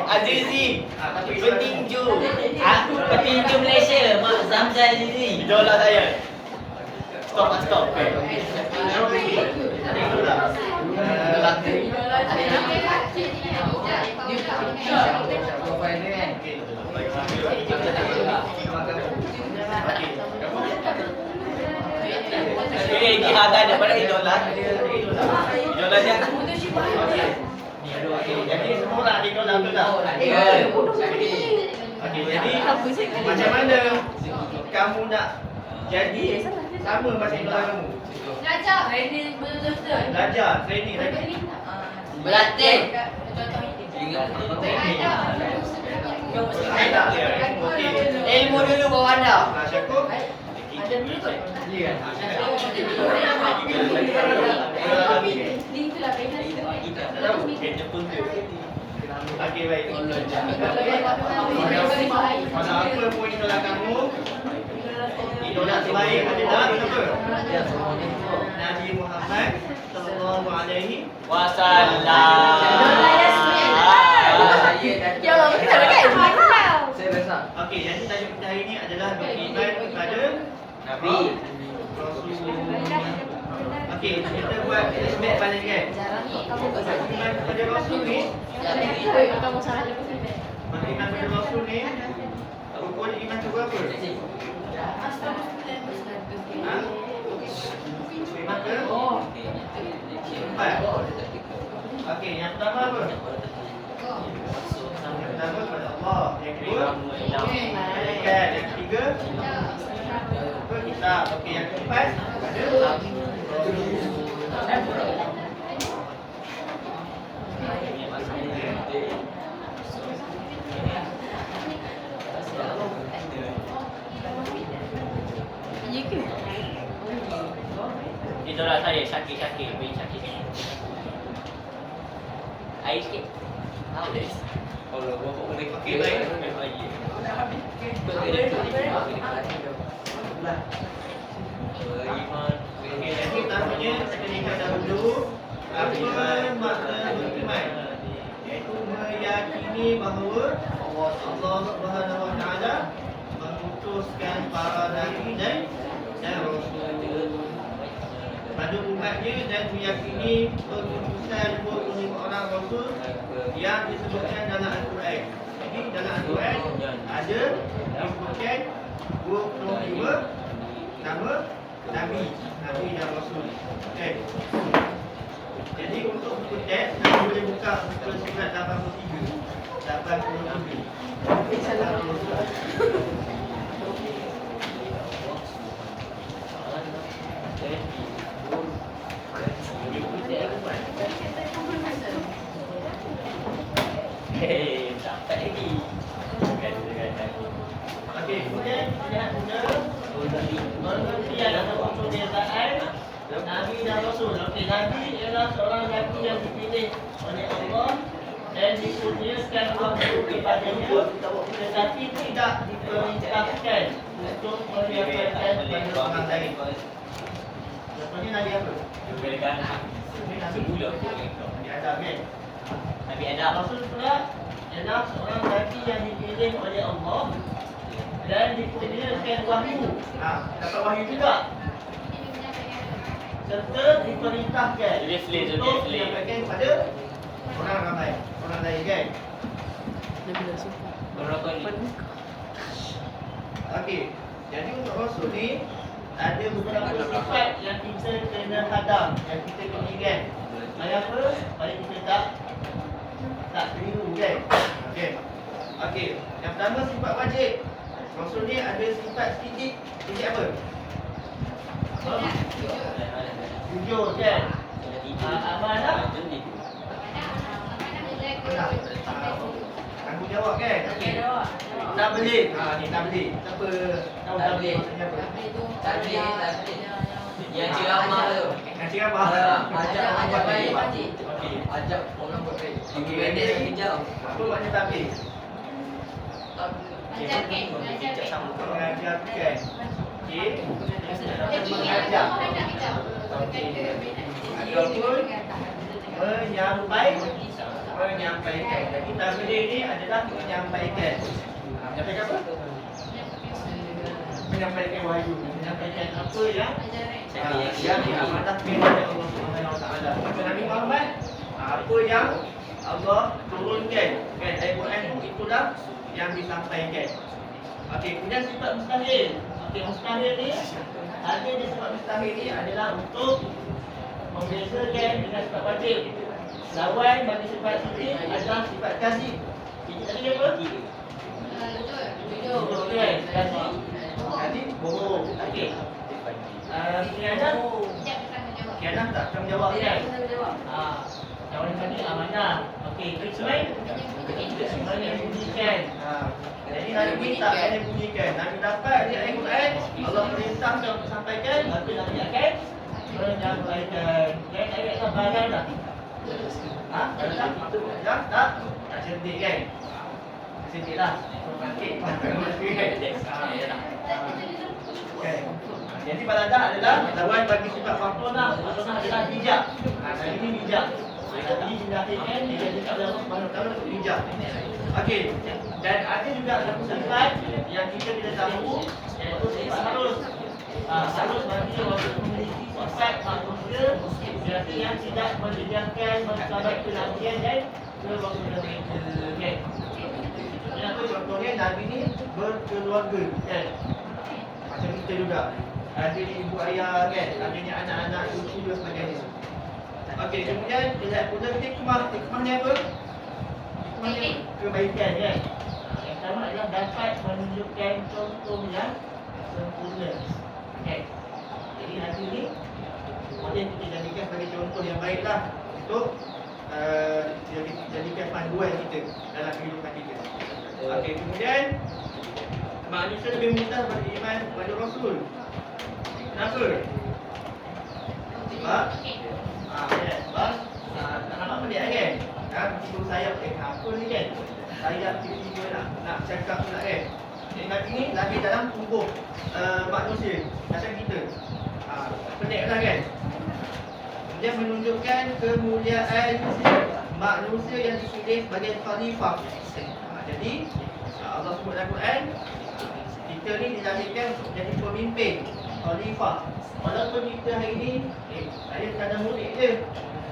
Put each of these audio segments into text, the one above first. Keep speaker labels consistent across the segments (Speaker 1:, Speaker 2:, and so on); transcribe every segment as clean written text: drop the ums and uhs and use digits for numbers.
Speaker 1: Azizi, petinju, petinju Malaysia, Mak Zamzal Azizi. Idola saya. Stop. Ini harga daripada idola. Idolanya. Jadi semua nak idola tu dah. Okey, jadi macam mana kamu nak jadi sama macam idola kamu?
Speaker 2: Belajar. Training betul-betul.
Speaker 1: Belajar, training lagi.
Speaker 2: Berlatih. Ilmu dulu bawa anda.
Speaker 1: Syakub.
Speaker 2: Ada dulu kot.
Speaker 1: Ya.
Speaker 2: Link tu lah
Speaker 1: Okey, baik. Kalau apa pun idola kamu, idola terbaik adalah apa? Nabi Muhammad sallallahu alaihi wasallam.
Speaker 2: Ya Allah, kita kan?
Speaker 3: Saya rasa.
Speaker 1: Okey, jadi tajuk kita hari ini adalah beriman kepada
Speaker 3: Nabi.
Speaker 1: Rasulullah. Okey, kita buat flashback balik kan? Beriman kepada Rasul ni, beriman kepada Rasul ni, rukun iman tu berapa? Ha? Iman ke? Empat. Okey, yang pertama apa? Yang pertama kepada Allah. Yang kedua, malaikat. Yang ketiga, kitab. Okey, yang keempat ada idola saya Syakir, beri Syakir. Air sikit.
Speaker 3: Kalau bapak boleh
Speaker 1: Okey, baik. Okey, jadi pertamanya kita lihat dahulu apa makna beriman, iaitu meyakini bahawa Allah Subhanahu Wa Taala mengutuskan para nabi dan rasul pada umatnya dan meyakini pengutusan 25 orang rasul yang disebutkan dalam Al-Quran. Jadi dalam Al-Quran ada disebutkan 25 nama nabi dan rasul. Okey. Jadi untuk buku teks kita boleh buka muka surat 83. Dapat lagi. Okey, kemudian lihat guna pengertian atau perbezaan Nabi dan Rasul. Okey, Nabi ialah seorang nabi yang dipilih oleh Allah dan dikurniakan waktu kepadanya tetapi tidak diperintahkan untuk menyampaikan kepada orang lain. Contohnya Nabi apa? Nabi Adam kan?
Speaker 3: Nabi Adam.
Speaker 1: Rasul pula ialah seorang Nabi yang dipilih oleh Allah dan dikurniakan wahyu. Dapat wahyu juga. Serta diperintahkan untuk menyampaikan kepada orang ramai, orang lain kan? Okey, jadi untuk Rasul ni ada beberapa sifat yang kita kena hadam, yang kita kena ingat. Apa? Supaya kita tak keliru kan? Okey, yang pertama sifat wajib. Rasul ni ada sifat sidik. Sidik apa? Jujur kan? Amanah. Tanggungjawab kan? Okey. Tabligh. Ni tabligh. Siapa tahu tabligh maksudnya apa?
Speaker 3: Tabligh. Yang ceramah tu.
Speaker 1: Yang ceramah.
Speaker 3: Ajak orang buat baik.
Speaker 1: Okey.
Speaker 3: Ajak orang buat baik.
Speaker 1: Okey,
Speaker 3: Pendek sekejap.
Speaker 1: Apa makna tabligh?
Speaker 2: Mengajarkan.
Speaker 1: Mengajarkan. Okey. Mengajar. Ataupun menyampaikan. Jadi tabligh ni adalah menyampaikan. Menyampaikan apa? Menyampaikan wahyu. Menyampaikan apa yang diamanahkan oleh Allah Subhanahu Wa Taala. Nabi Muhammad, apa yang Allah turunkan kan, Al-Quran itulah yang disampaikan. Okey, kemudian sifat mustahil. Okey, mustahil ni ada di sifat mustahil ni adalah untuk membezakan dengan sifat wajib. Lawan bagi sifat sidik adalah sifat kasih. Sidik tadi apa? Jujur kan? Kasih bohong. Okey. Khianat. Khianat tak tanggungjawab kan? Yang tadi amanah. Okey, sesuai menyembunyikan. Jadi Nabi tak ada bunyikan. Nabi dapat di Al-Quran, Allah perintahkan untuk sampaikan, maka Nabi akan menyampaikan. Dan ayat tak barang dah. Tak cerdik kan? Cerdik lah. Jadi baladah adalah lawan bagi sifat Fatona. Fatona adalah bijak. Kali ini bijak. Jadi dilahirkan dijadikan oleh Allah Subhanahu Wa Taala untuk bijak. Okey. Dan ada juga satu sifat yang kita tidak tahu, iaitu sifat harus. Harus bagi orang memiliki sifat manusia yang tidak menjadikan mensabat kenabian dan kerasulan. Okey. Contohnya Nabi ni berkeluarga kan? Macam kita juga. Ada ibu ayah kan? Adanya anak-anak, cucu dan sebagainya. Okey, kemudian lihat pula hikmah. Hikmah ni apa? Hikmah ni kebaikan kan? Yang pertama adalah dapat menunjukkan contoh yang sempurna. Okey. Jadi nanti ni boleh kita jadikan sebagai contoh yang baiklah untuk jadikan panduan kita dalam kehidupan kita. Okey, kemudian manusia lebih mudah beriman kepada Rasul. Kenapa? Sebab sebab tak nampak pelik kan? Tiba sayap apa ni kan? Sayap tiba-tiba nak cakap pula kan? Jadi Nabi ni lahir dalam tubuh manusia macam kita. Pelik lah kan? Dia menunjukkan kemuliaan manusia yang dipilih sebagai khalifah. Jadi Allah sebut dalam Quran, kita ni dilahirkan untuk menjadi pemimpin, khalifah. Walaupun kita hari ni saya kadang murid je,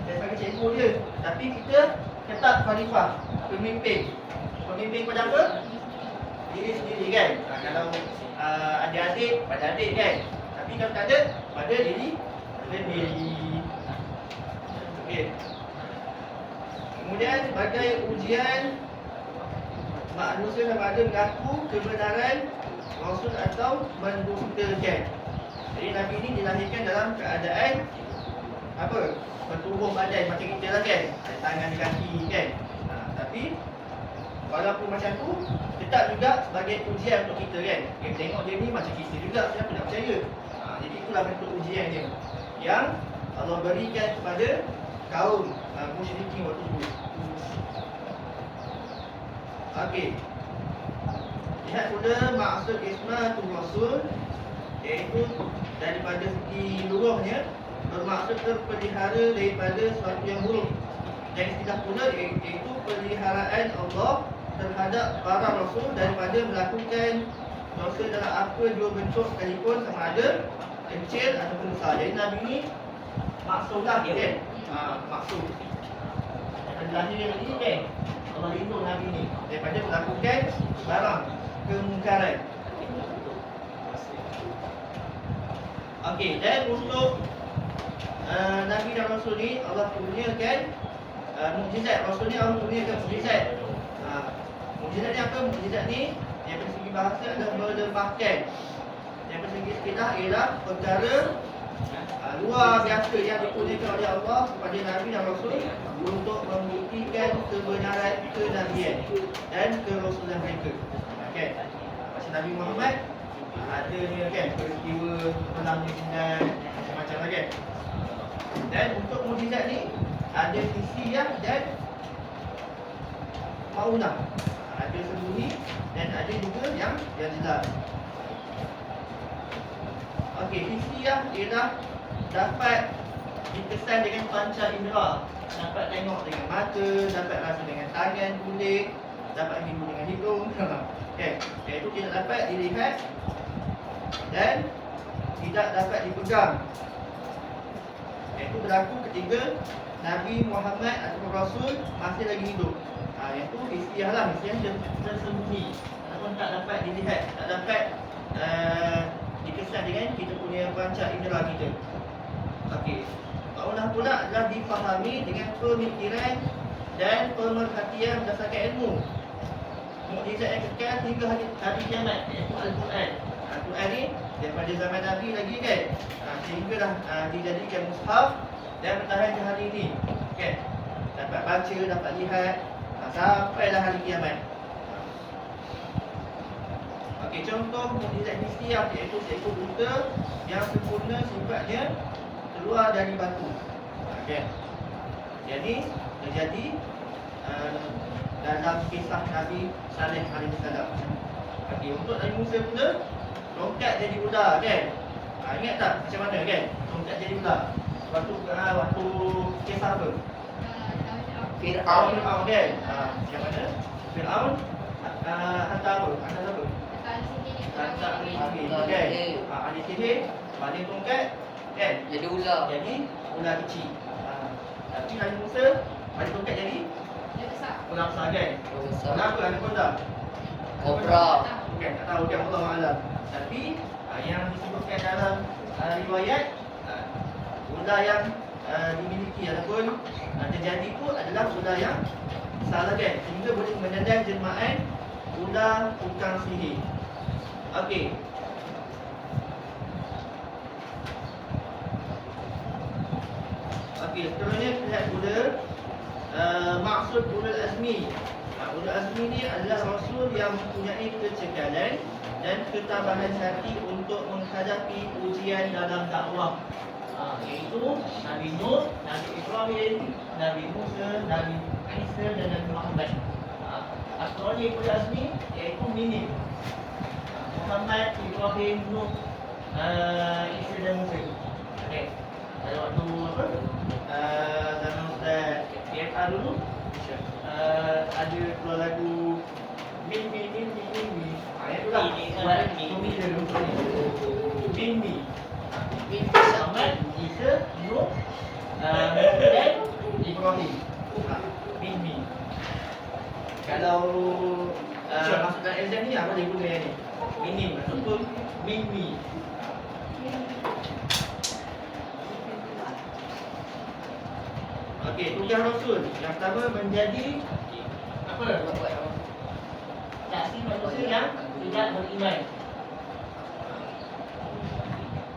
Speaker 1: saya sebagai cikgu je, tapi kita tetap khalifah, pemimpin. Pemimpin pada apa? Diri sendiri kan. Kalau adik-adik pada adik kan, tapi kalau tak ada pada diri sendiri. Okey. Kemudian sebagai ujian manusia sama ada mengaku kebenaran Rasul atau mendustakan. Jadi Nabi ini dilahirkan dalam keadaan apa? Bertubuh badan macam kita lah kan, ada tangan kaki kan. Tapi walaupun macam tu, tetap juga sebagai ujian untuk kita kan. Kita tengok dia ni macam kita juga, siapa nak percaya? Jadi itulah bentuk ujian dia yang Allah berikan kepada kaum musyrikin waktu itu. Okey. lihat pula maksud ismatul rasul, iaitu daripada segi luruhnya bermaksud terpelihara daripada sesuatu yang buruk. Dan istilah pula iaitu peliharaan Allah terhadap para rasul daripada melakukan dosa dalam apa dua bentuk sekalipun, sama ada kecil ataupun besar. Jadi Nabi ni maksud lah kan? Maksud daripada lahir ni kan, Allah lindung Nabi ni daripada melakukan barang kemungkaran. Okey, dan untuk Nabi dan Rasul ni Allah kurniakan mukjizat. Rasul ni Allah kurniakan mukjizat. Mukjizat ni apa? Mukjizat ni daripada segi bahasa adalah melemahkan. Daripada segi istilah ialah perkara luar biasa yang dikurniakan oleh Allah kepada Nabi dan Rasul untuk membuktikan kebenaran kenabian dan kerasulan mereka. Okey. Macam Nabi Muhammad ada ni kan, peristiwa perangnya Sinan macam-macam lah kan. Dan untuk mukjizat ni ada hisiah dan maunah. Ada sembunyi dan ada juga yang jelas. Okey, hisiah ialah dapat dikesan dengan panca indera. Dapat tengok dengan mata, dapat rasa dengan tangan, kulit, dapat hidup dengan hidung. Okey, iaitu tidak dapat dilihat dan tidak dapat dipegang. Iaitu berlaku ketika Nabi Muhammad atau Rasul masih lagi hidup. Iaitu hisiah lah, hisiah tersembunyi ataupun tak dapat dilihat, tak dapat dikesan dengan kita punya panca indera kita. Okey, maunah pula adalah difahami dengan pemikiran dan pemerhatian berdasarkan ilmu. Mukjizat yang kekal hingga hari kiamat, iaitu Al-Quran. Al-Quran ni daripada zaman Nabi lagi kan, sehinggalah dijadikan mushaf dan bertahan ke hari ini kan. Dapat baca, dapat lihat sampailah hari kiamat. Okey, contoh mukjizat hisiah iaitu seekor unta yang sempurna sifatnya keluar dari batu. Okey. Jadi terjadi dalam kisah Nabi Saleh alaihissalam. Okey, untuk Nabi Musa pula tongkat jadi ular kan. Ingat tak macam mana kan? Tongkat jadi ular. Waktu kisah apa? Fir'aun kan. Macam mana? Fir'aun hantar apa? Hantar apa? Hantar ahli kan. Ahli sihir balik tongkat kan.
Speaker 3: Jadi ular.
Speaker 1: Jadi ular kecil. Tapi Nabi Musa balik tongkat jadi ular besar kan. Kenapa ada kodam?
Speaker 3: Kobra.
Speaker 1: Bukan, tak tahu kan, Allah Alam. Tapi yang disebutkan dalam riwayat ular yang dimiliki ataupun terjadi itu adalah ular yang salah kan, sehingga boleh menendang jelmaan ular tukang sihir. Okey. Okey, seterusnya kita lihat pula maksud ulul azmi. Ulul azmi ni adalah rasul yang mempunyai kecekalan dan ketabahan hati untuk menghadapi ujian dalam dakwah. Iaitu Nabi Nuh, Nabi Ibrahim, Nabi Musa, Nabi Isa dan Nabi Muhammad. Asalnya ulul azmi iaitu minim. Muhammad, Ibrahim, Nuh, Isa dan Musa. Okey. Pada waktu apa? Zaman Ustaz PFR dulu ada keluar lagu Min. Itulah buat komika dulu. Min. Muhammad, Isa, Nuh, dan Ibrahim. Min. Kalau masuk dalam exam ni apa dia guna yang ni? Minim ataupun Min. Okey, tugas Rasul yang pertama menjadi apa? Saksi manusia yang tidak beriman.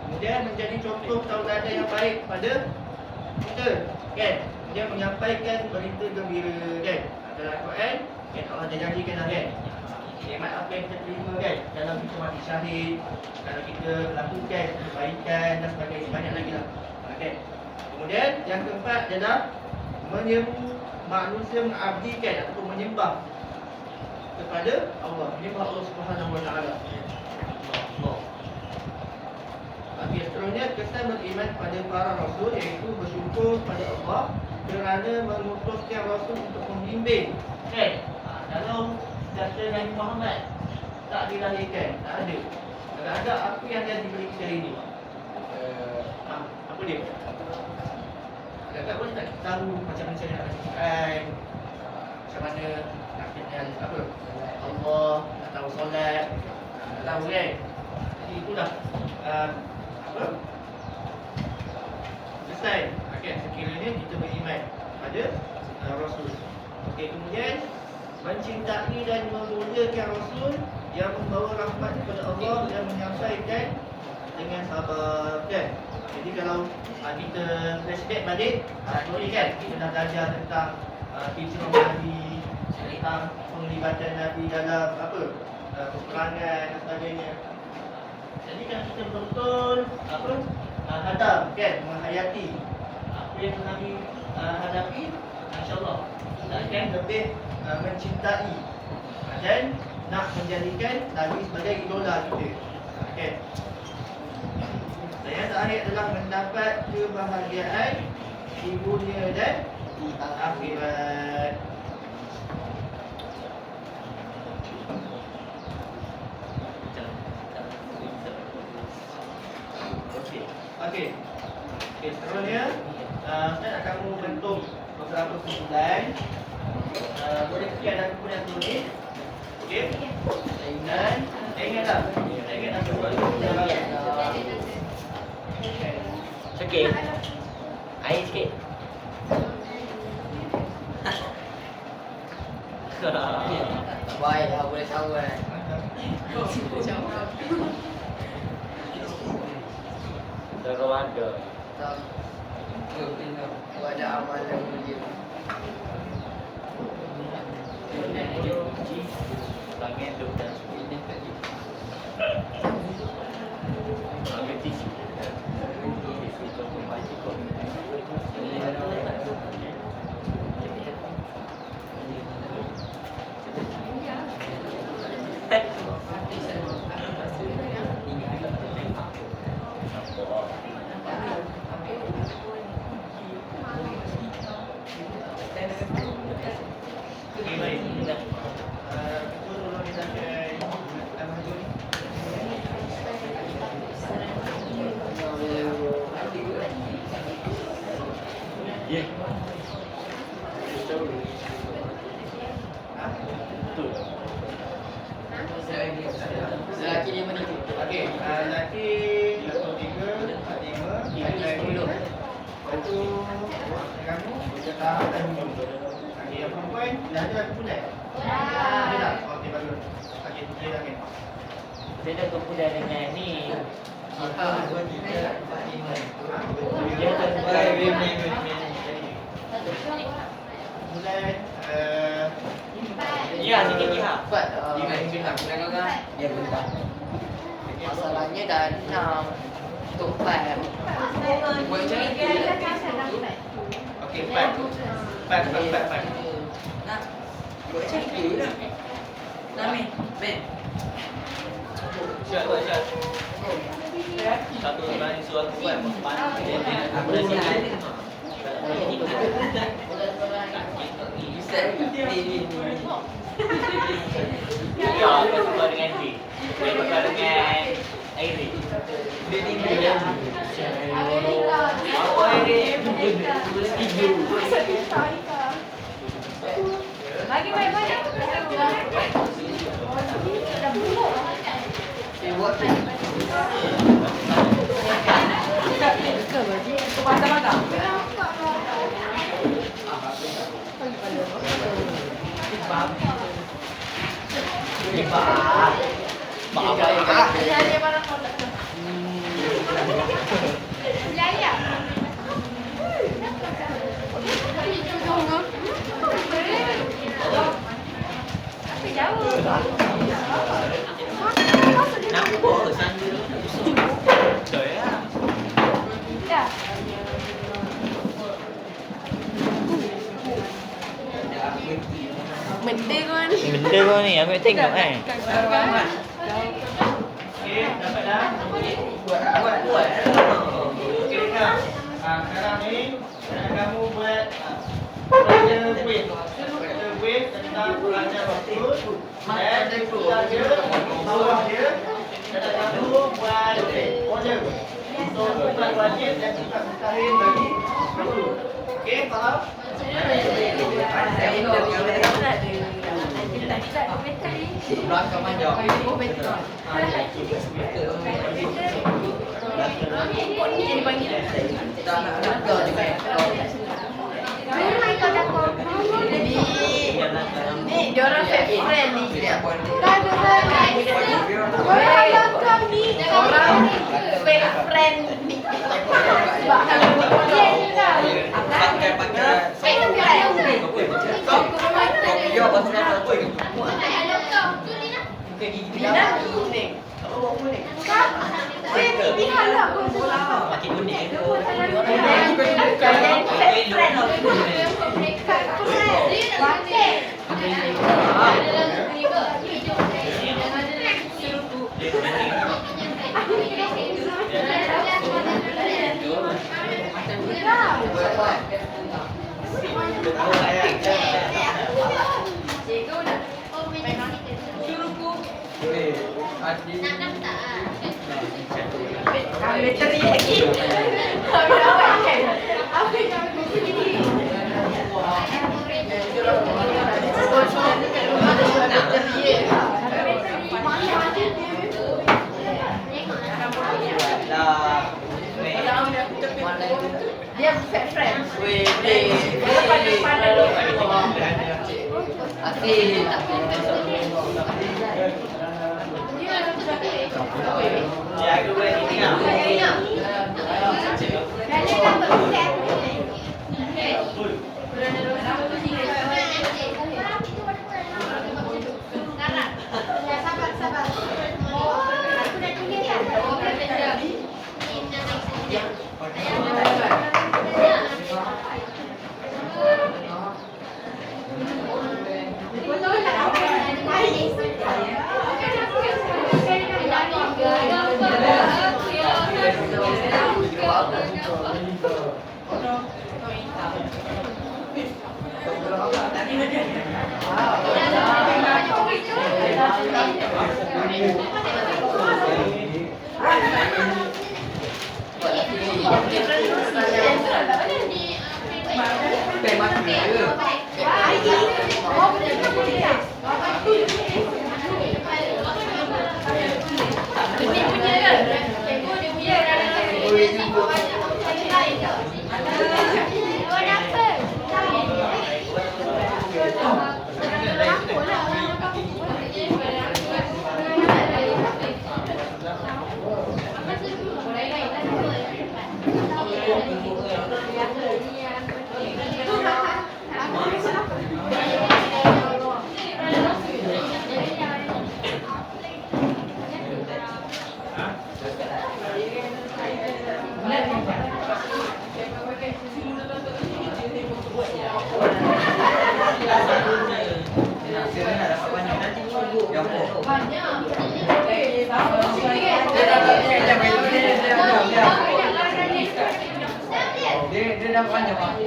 Speaker 1: Kemudian menjadi contoh tauladan yang baik kepada kita, kan? Kemudian menyampaikan berita gembira, kan? Dalam Al-Quran, yang Allah dah janjikan dah, kan? Nikmat apa yang kita terima, kan? Dalam kita mati syahid, kalau kita lakukan kebaikan dan sebagainya, banyak lagi lah. Okay. Kemudian yang keempat adalah menyeru manusia mengabdikan ataupun menyembah kepada kepada Allah. Ini bahawa Allah Subhanahu Wa Taala. Allah. Okey, seterusnya kesan beriman pada para rasul iaitu bersyukur pada Allah kerana mengutuskan rasul untuk membimbing. Okey. Kalau kata Nabi Muhammad tak dilahirkan, tak ada. Ada apa yang dia diberi kita hari ini? Apa dia? Agak-agak boleh tak kita tahu macam mana cara nak baca Quran, macam mana nak kenal apa? Allah, nak tahu solat, nak tahu kan? Jadi itulah apa? Selesai. Okey, sekiranya kita beriman pada Rasul. Okey, kemudian mencintai dan memuliakan Rasul yang membawa rahmat kepada Allah dan menyampaikan dengan sabar, kan? Jadi kalau kita flashback balik, boleh kan? Kita dah belajar tentang hijrah Nabi, tentang penglibatan Nabi dalam apa? Peperangan dan sebagainya. Jadi kan kita betul-betul apa? Hadam, kan? Menghayati apa yang Nabi hadapi, insya-Allah kita akan lebih mencintai dan nak menjadikan Nabi sebagai idola kita. Okay. Dan yang terakhir adalah mendapat kebahagiaan di dunia dan di akhirat. Okey. Okey, seterusnya saya akan membentuk beberapa kumpulan. Boleh sekian dan kemudian tulis. Okey. Dan ingatlah buat
Speaker 3: Sikit. Air sikit. Baik dah boleh cawan. Terus ada. Tak. Ada amalan mulia. Tangan tu dah ini tadi. Ambil tisu.
Speaker 2: Lelaki dia mana?
Speaker 1: Okey, lelaki 3, 5, 10. Itu kamu tak ada minum. Okey, yang perempuan dah ada kumpulan. Ada tak? Okey, bagus. Okey, dia lagi.
Speaker 3: Saya dah kumpulan dengan ni.
Speaker 1: 1, 2, 3, 4, 5.
Speaker 3: Dia akan
Speaker 1: Kumpulan
Speaker 3: ya, sikit ni ha.
Speaker 2: Cepat.
Speaker 3: Dia bentar.
Speaker 2: Masalahnya dah 6 untuk 4.
Speaker 3: Buat macam ni.
Speaker 1: okey, 4.
Speaker 3: Nak. Buat macam ni lah. Nak ni. Ben. Siap. Satu orang suatu buat mana dia aku dah siap. Bisa ni. Ya, aku suka dengan D. Dia suka dengan Airi. Dia. Apa Airi? Setuju.
Speaker 2: Lagi banyak-banyak.
Speaker 3: Buat tu.
Speaker 2: Patah-patah.
Speaker 4: Benda kau ni, ambil
Speaker 3: tengok kan.
Speaker 1: Okey, dapat dah?
Speaker 3: Buat.
Speaker 1: Okey, dengar. Sekarang ni kamu buat pressure weight. Pressure weight tentang pelajar waktu. Dan kita dia, bawah dia. Dan kamu buat order. So, bukan wajib dan bukan mustahil bagi guru. Okey, faham?
Speaker 3: Belakang manja. Tak nak juga.
Speaker 2: Ni diorang fake friend ni. Orang fake friend ni.
Speaker 3: Pakai kuning tu.
Speaker 2: Dia fake friend.
Speaker 1: Ya, aku boleh ingat.
Speaker 4: Dia dah panjang pak.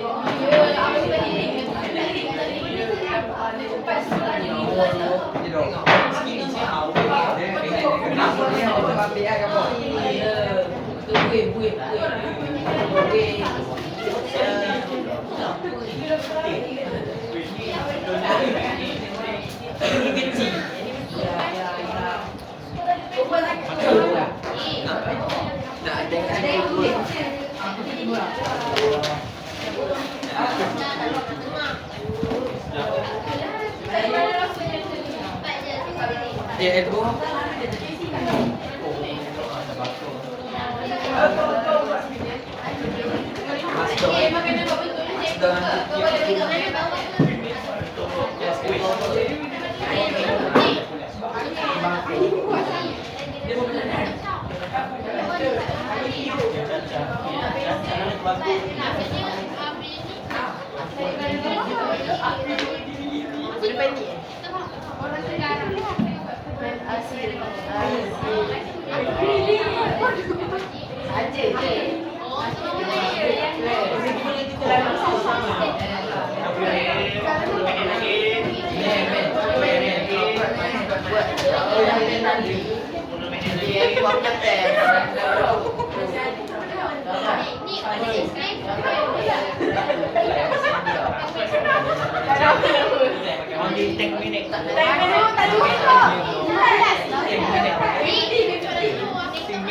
Speaker 4: Elbow.
Speaker 2: Orang sekarang Aja je.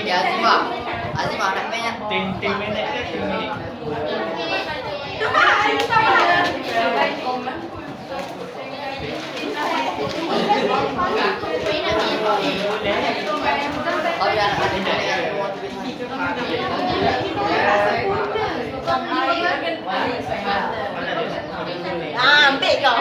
Speaker 4: Ya Azimah. Azimah nak banyak.
Speaker 3: Ting minit ke ting minit?
Speaker 4: Oh ya nak
Speaker 2: Ambil kau.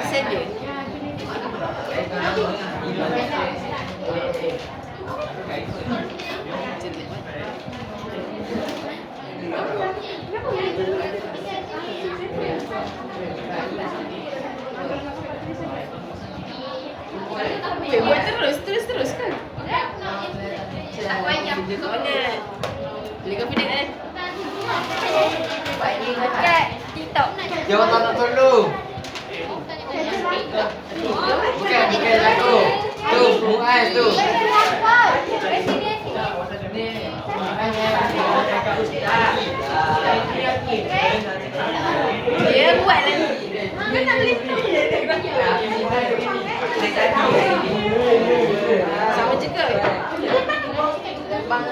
Speaker 2: Sen je. Buat terus kan? Beli kopi ni. Kat TikTok.
Speaker 4: Jangan tak nak tolong. Bukan aku. Tu, Muaz tu.
Speaker 2: Dia buat lagi. Kau nak beli tu. Sama juga. Bang.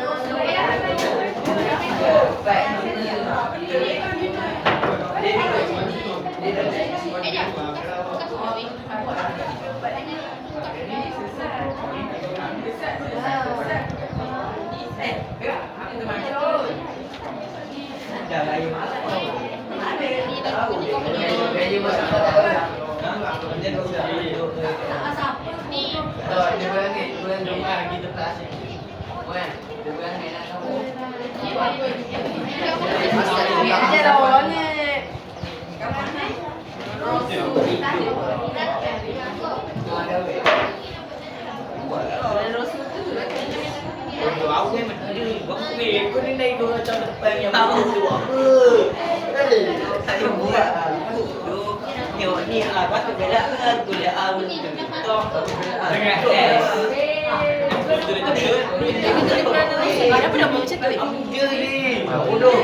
Speaker 2: Ajar orangnya.
Speaker 3: Aku ni macam kopi. Aku ni naik dua macam depan yang tahu tu apa. Saya buat. Tengok ni patut bela kan kuliah awal TikTok. Dengan
Speaker 2: Ada apa nama macam tu?
Speaker 3: dia ni.
Speaker 4: Bodoh.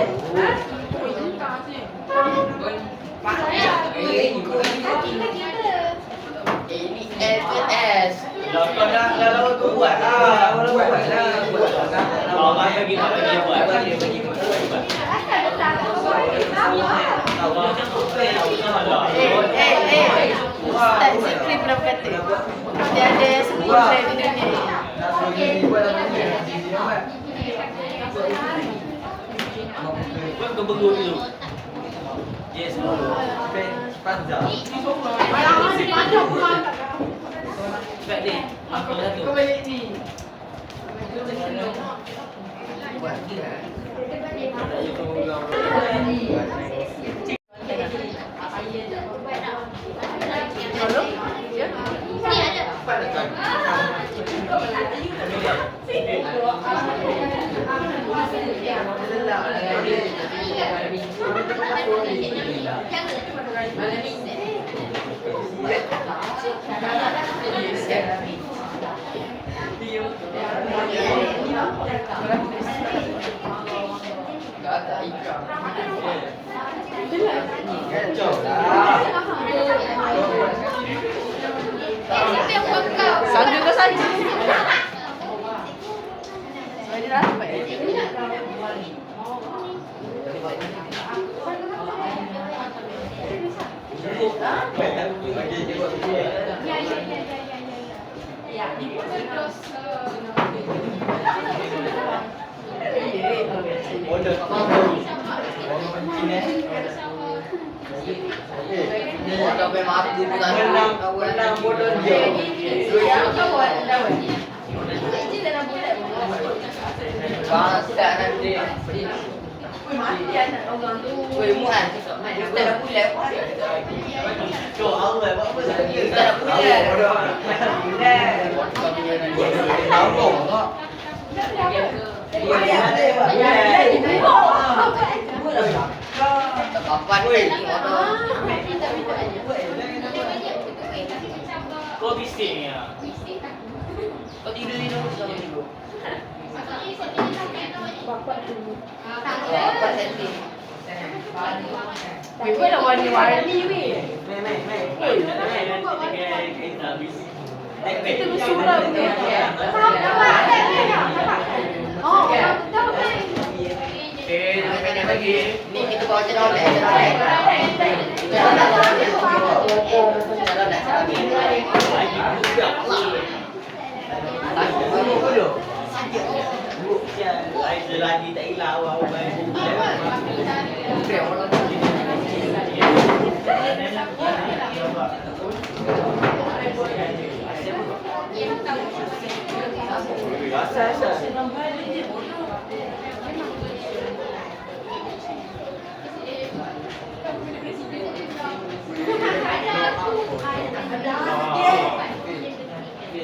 Speaker 4: Ini LPS.
Speaker 3: Kau dah lawan tu buat lah. Buat lah. Bagi buat.
Speaker 2: Ustaz Zikri pernah kata dia ada 10 friend di dunia.
Speaker 3: Buat kau bergul dulu. Yes, panjang. Sebab dia apa satu?
Speaker 2: Kau balik ni. Jangan.
Speaker 4: Gak ada ikan.
Speaker 3: Kacau lah.
Speaker 2: Sandu ke saja. Saya dah sampai.
Speaker 4: Dah sampai mati pula.
Speaker 3: Menang bodoh dia.
Speaker 4: Bangsa nanti. Weh, muat. Kita dah pulang.
Speaker 1: Cok, Allah buat apa lagi?
Speaker 4: Kita dah pulang.
Speaker 3: Tampung.
Speaker 4: Tak kapan ni.
Speaker 1: Kau bising ya?
Speaker 4: Kau tidur di nombor sama dulu. Bapak senti.
Speaker 2: Ibu dah warna-warni weh. Kita bersurau ni. Oh, tahu kan?
Speaker 1: Lagi.
Speaker 4: Ni kita bawa cenolek. Cenolek.
Speaker 1: Lagi tak hilang awak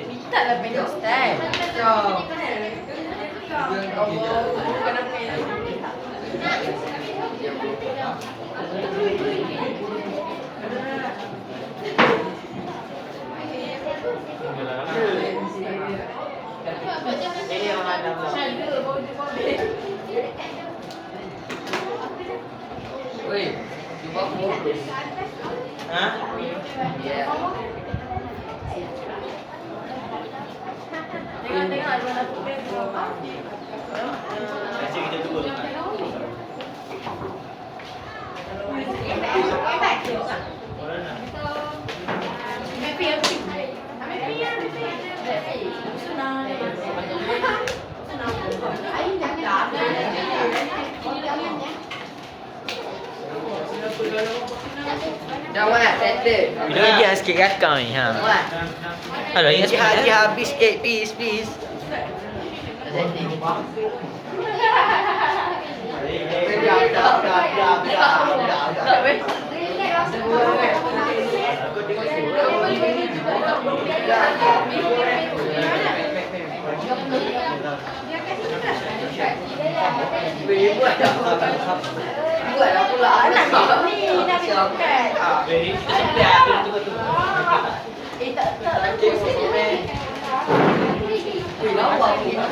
Speaker 2: Minta lah pendek style. Kenapa yang
Speaker 1: ini yang mana?
Speaker 4: Weh, cuba fokus.
Speaker 1: Hah?
Speaker 2: tengok ada mana putih tu.
Speaker 1: Kasih kita dua.
Speaker 4: Dah muat, settle.
Speaker 3: Video lagi sikit rakam ni ha.
Speaker 4: Muat.
Speaker 3: Halo, ingat
Speaker 4: Haji
Speaker 3: sikit.
Speaker 4: habis please. Settle. Buat lah pula anak
Speaker 2: ni dah bukan.
Speaker 1: Kita sebelah tu tu.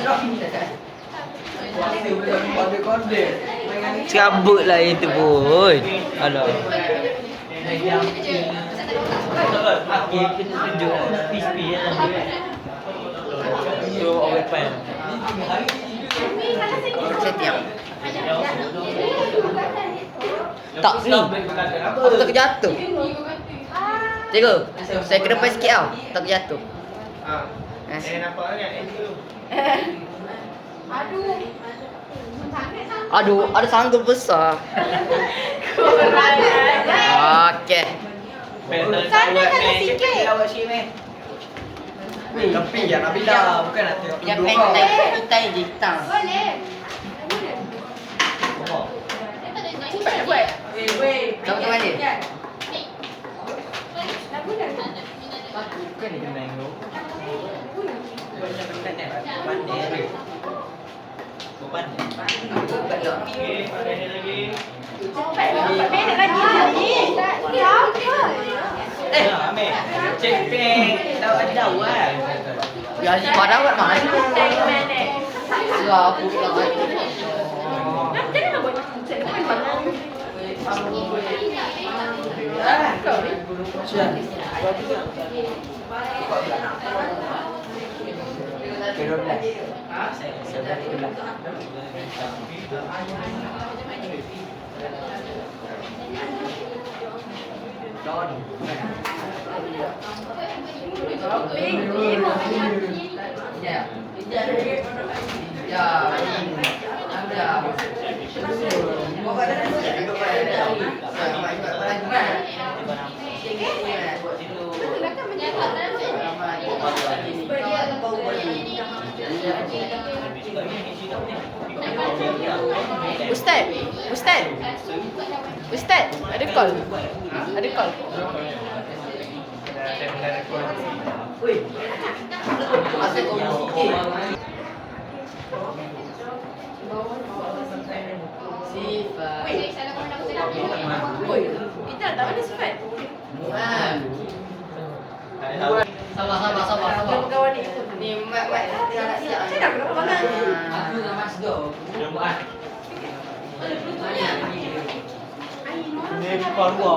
Speaker 2: Tak.
Speaker 3: Serabut lah itu pun. Alah.
Speaker 1: Okey, kita tunjuk piece-piece yang ada. Tu orang depan.
Speaker 4: Setiap.
Speaker 3: Tak ni.
Speaker 4: Aku tak jatuh. Tengok. Saya kena depan sikit tau. Tak jatuh.
Speaker 1: Ah. Nampak kan? Itu.
Speaker 4: Aduh, ada sanggul besar. Okey.
Speaker 2: Sana kan sikit.
Speaker 1: Awak sini.
Speaker 3: Tapi ya Nabila bukan nak tengok
Speaker 4: Yang pentai kita di tang.
Speaker 2: Buat.
Speaker 4: Kamu ke mana?
Speaker 3: Bukan dia main tu. Benda-benda ni pandai. Bukan.
Speaker 1: Okey, ada lagi.
Speaker 2: Pendek lagi. Ni. Apa?
Speaker 1: Ambil
Speaker 3: Cepeng. Tahu kan.
Speaker 4: Ya si pada buat mana sih?
Speaker 2: Tengok mana.
Speaker 4: Ya aku tak tahu.
Speaker 2: Jangan nak buat macam tu. Mana? Kau ni. Ustaz, Ustaz, Ustaz, ada call, ada call.
Speaker 4: Asal kau fikir? Sifat.
Speaker 2: Oi, kita tak ada sifat.
Speaker 4: Sabar.
Speaker 2: Belum kawan ni.
Speaker 4: Ni mak dia nak siap.
Speaker 2: Saya dah berapa banyak?
Speaker 4: Aku dengan Mas Do.
Speaker 1: Ni parua.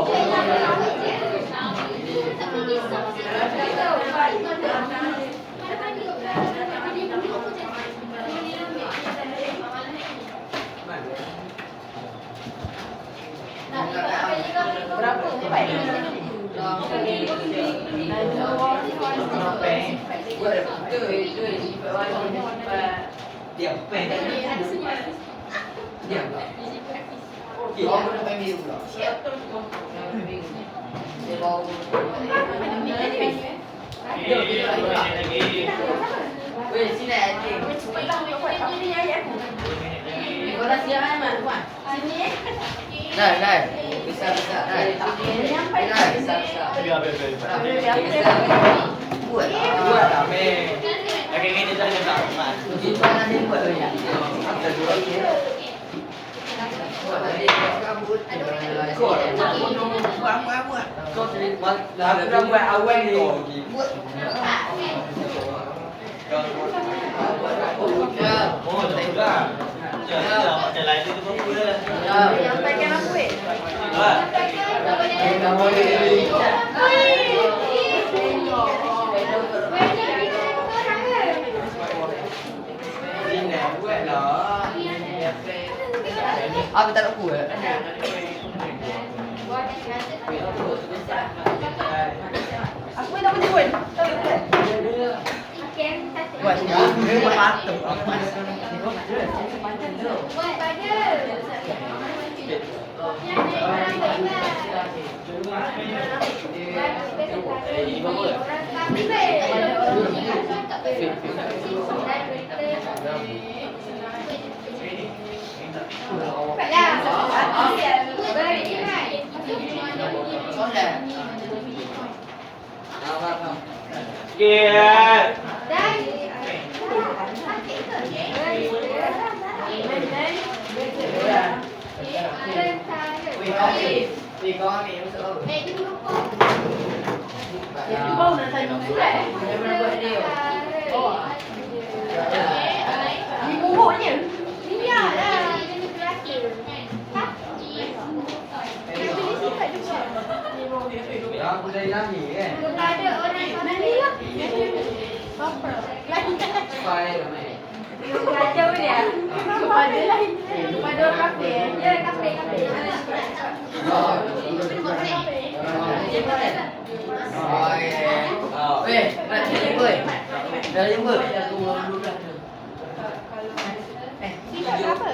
Speaker 2: Berapa sifat?
Speaker 3: Dia pen.
Speaker 4: Dia enggak. Oh, kena main biru pula. Dia bau. Weh, sini anjing. Kau dah siap kan, Mak? Tuan? Dah. Besar. Dah. Besar.
Speaker 1: Biar.
Speaker 4: Buat.
Speaker 3: Buat lah, meh. Okey, kita dah letak mat.
Speaker 4: Jumpa nanti buat tu ya. Apa tu? Buat tadi kabut.
Speaker 3: Kau buat. Kau dah buat awal ni.
Speaker 4: Buat.
Speaker 1: Oh, tak juga. Jangan macam lain tu apa dah.
Speaker 2: Yang pakai apa weh?
Speaker 3: Buat lah.
Speaker 4: Apa tak nak buat?
Speaker 2: Aku tak boleh buat. Tak boleh.
Speaker 4: Buat ya. Buat patung.
Speaker 1: Sikit.
Speaker 4: Kau ambil masuk.
Speaker 2: Itu bau nak tanya surat.
Speaker 4: Dia pernah buat dia.
Speaker 2: Oh. Ni bubuknya. Biarlah.
Speaker 3: Aku dari lahir kan.
Speaker 2: Ada orang mana lah. Apa?
Speaker 3: File lah, meh.
Speaker 2: Kacau dia. Kepada lain. Kepada orang kafe. Ya, kafe.
Speaker 4: Weh, nak jumpa. Dah jumpa.
Speaker 2: Sifat apa?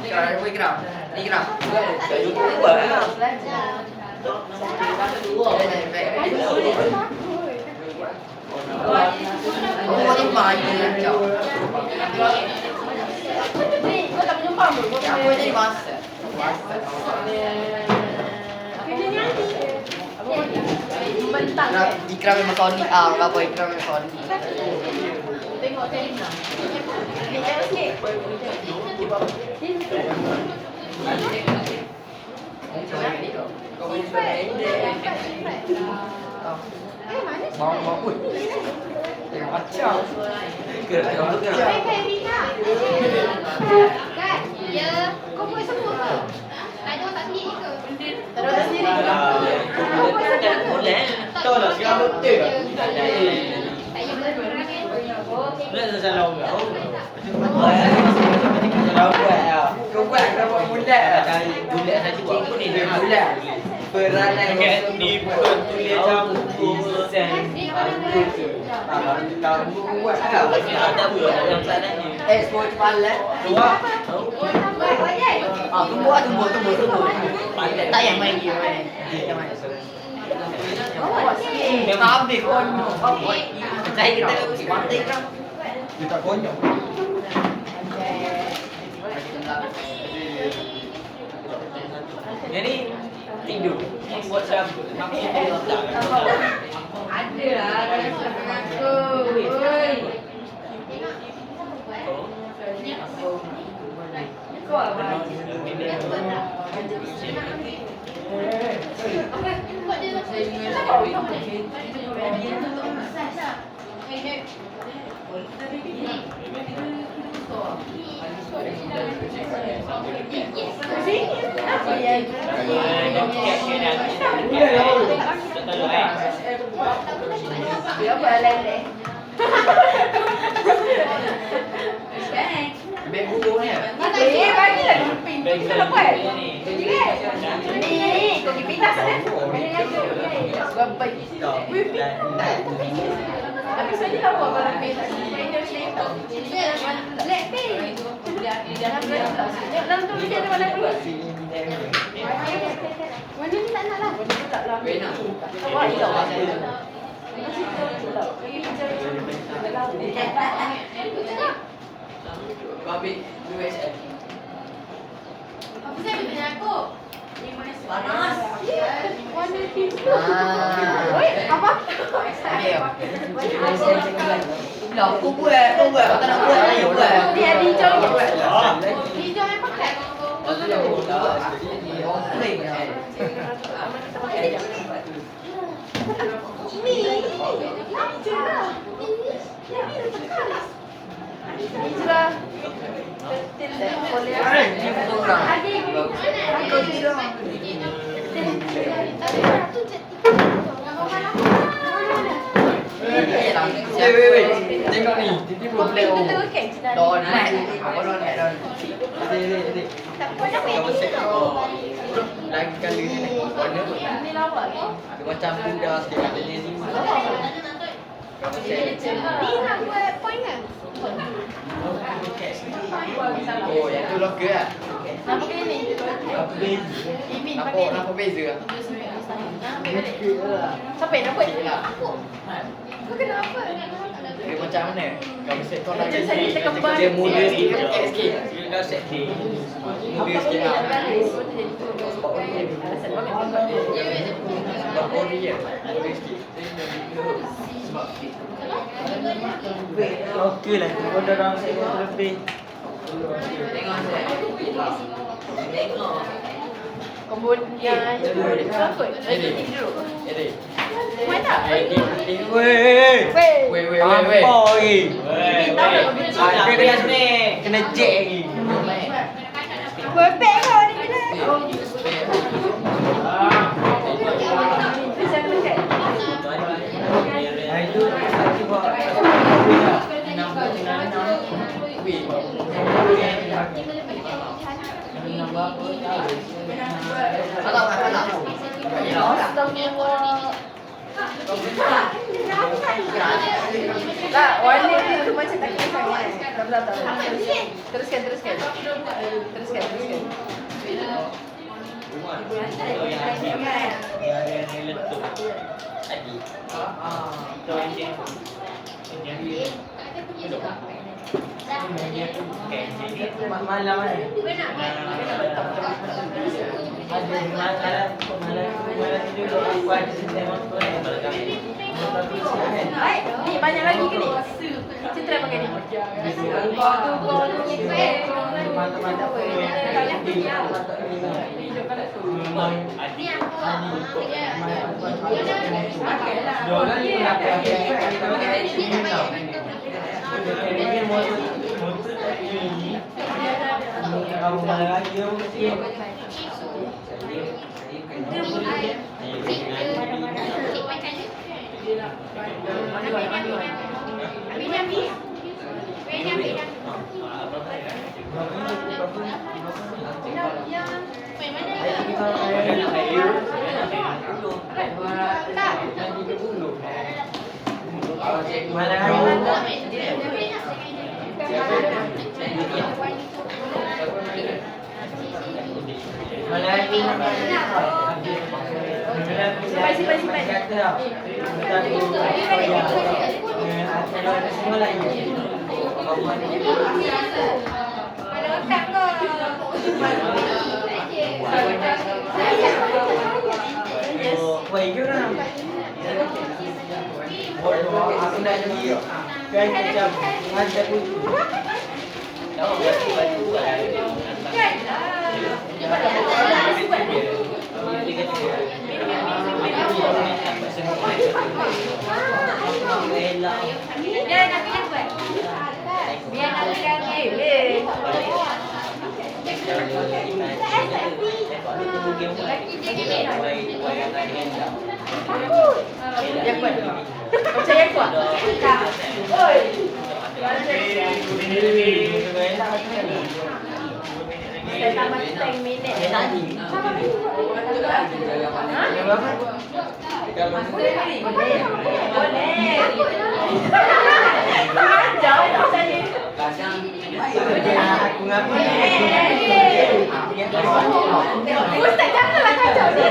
Speaker 4: Sekarang boleh geram. Ni geram.
Speaker 3: Tak jumpa buat lah.
Speaker 4: Kamu kau jumpa je kacau.
Speaker 2: Kau tak berjumpa pun.
Speaker 4: Aku jadi masa.
Speaker 2: Kerja ni nanti. Bentang kan?
Speaker 4: Ikram memang Sony. Apa Ikram memang Sony.
Speaker 2: Tengok Selina. Ni sikit.
Speaker 3: Kau boleh suara pendek.
Speaker 4: Mau pun. Macam.
Speaker 2: Kau buat semua ke? Tak ada tak sendiri ke? Tak ada tak sendiri.
Speaker 3: Tak boleh.
Speaker 1: Tahu tak sekarang betul tak?
Speaker 2: Tak
Speaker 1: Boleh tak salah orang?
Speaker 3: Kalau kau buat bulat. Bulat saja pun ni dia bulat. Peranan
Speaker 1: Di tulis sama sen.
Speaker 3: Kamu buat tak? Ada apa dalam sana ni?
Speaker 4: Sport palat.
Speaker 1: Dua.
Speaker 4: Tunggu. Tak yang main game mana? Yang main. Habis konyol. Saya kita mesti pantai kan.
Speaker 1: Kita konyol.
Speaker 3: Yang ni tidur. Buat siapa? Aku tidur tak?
Speaker 2: ada lah kalau sama aku. Oi. Kau apa? Dia boleh.
Speaker 3: Beg bulu ni.
Speaker 2: Bagilah dulu pin. Kita nak buat. Ni, kau pergi pindah sana. Sebab baik. Tapi saya tak buat kalau pin. Let pin. Jangan berapa. Dalam tu dia ada mana dulu. Mana ni tak nak lah. Tak lah. Awak ni tak saya.
Speaker 3: Kau ambil USL.
Speaker 2: Apa saya bertanya aku?
Speaker 3: Panas.
Speaker 2: Warna biru. Oi, apa?
Speaker 4: Lah, aku buat. Kau tak nak buat, ayo buat.
Speaker 2: Dia ada hijau je. Hijau yang pakai. Ini hijau lah. Ini tekan. Hijau. Betul dah. Boleh. Adik. Aku hijau.
Speaker 3: Wait. Tengok ni. Tiba-tiba play
Speaker 2: Itu
Speaker 3: over.
Speaker 2: terukkan.
Speaker 4: Donat. Apa donat?
Speaker 3: Adik.
Speaker 2: Tak pernah
Speaker 3: Kau
Speaker 2: main
Speaker 3: set
Speaker 2: itu.
Speaker 3: lagi kali ni. Warna tu.
Speaker 2: Ini lawa ke?
Speaker 3: Dia macam budak sikit katanya ni.
Speaker 2: Ni nak buat point kan?
Speaker 3: Oh, yang tu locker lah.
Speaker 2: Nampak ke ni?
Speaker 3: Apa beza?
Speaker 2: Imin pakai ni.
Speaker 3: Nampak beza lah.
Speaker 2: Siapa yang nak buat? Aku. Kau kenapa?
Speaker 3: Dia macam mana? Kau set kau
Speaker 2: Macam
Speaker 3: lagi
Speaker 2: saya kita kembang.
Speaker 3: dia muda sikit. Kau set muda sikit lah. Sebab kau ni je. Muda sikit. Sebab okey lah. Kau dah orang set kau lebih. Tengok set. Tengok.
Speaker 2: Kemudian takut. Lagi tidur.
Speaker 3: Jadi.
Speaker 2: Mana?
Speaker 3: Weh. Weh. Apa lagi? Dia kena sini. Kena jack lagi.
Speaker 2: Bebek kau ni bila? Bisa dekat.
Speaker 3: Itu sakit buat.
Speaker 2: Tak, warna tu macam tak kena sangat. Tak tahu. Teruskan.
Speaker 3: Malam mana? Ada malam tidur aku ada sistem apa yang
Speaker 2: Baik, ni banyak lagi ke ni? Kita try pakai ni. Yang kuat. Macam yang kuat. Oi. Saya tambah 10 minit. Boleh. Jauh tak saya.
Speaker 3: Aku ngaku.
Speaker 2: Ustaz janganlah kacau dia.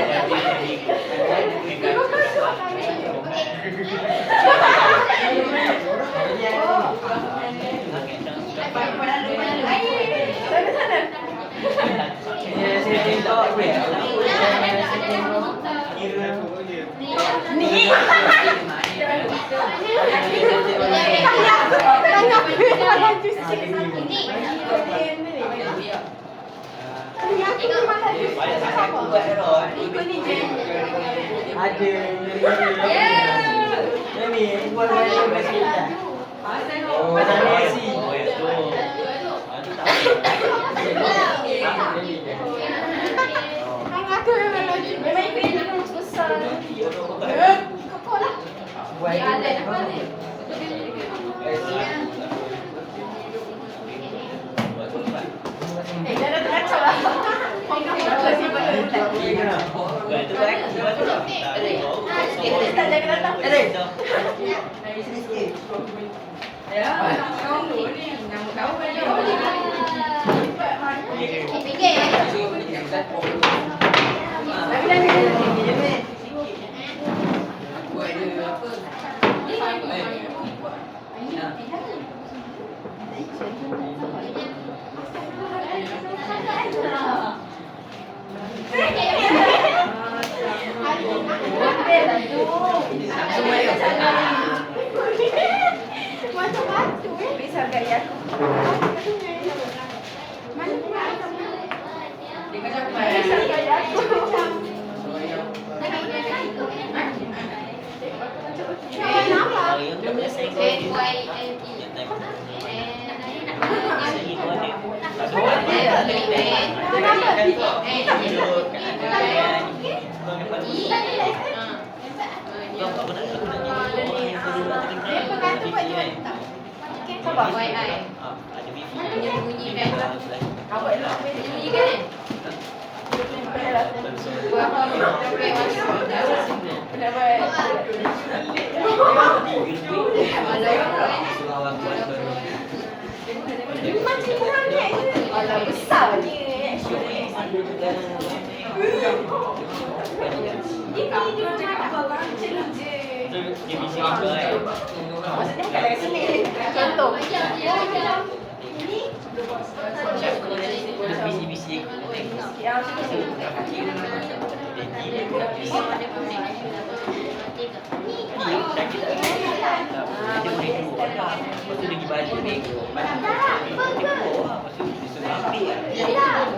Speaker 3: Lepas tu dia pergi balik ni. Balik lepas tu dia suruh ambil lah.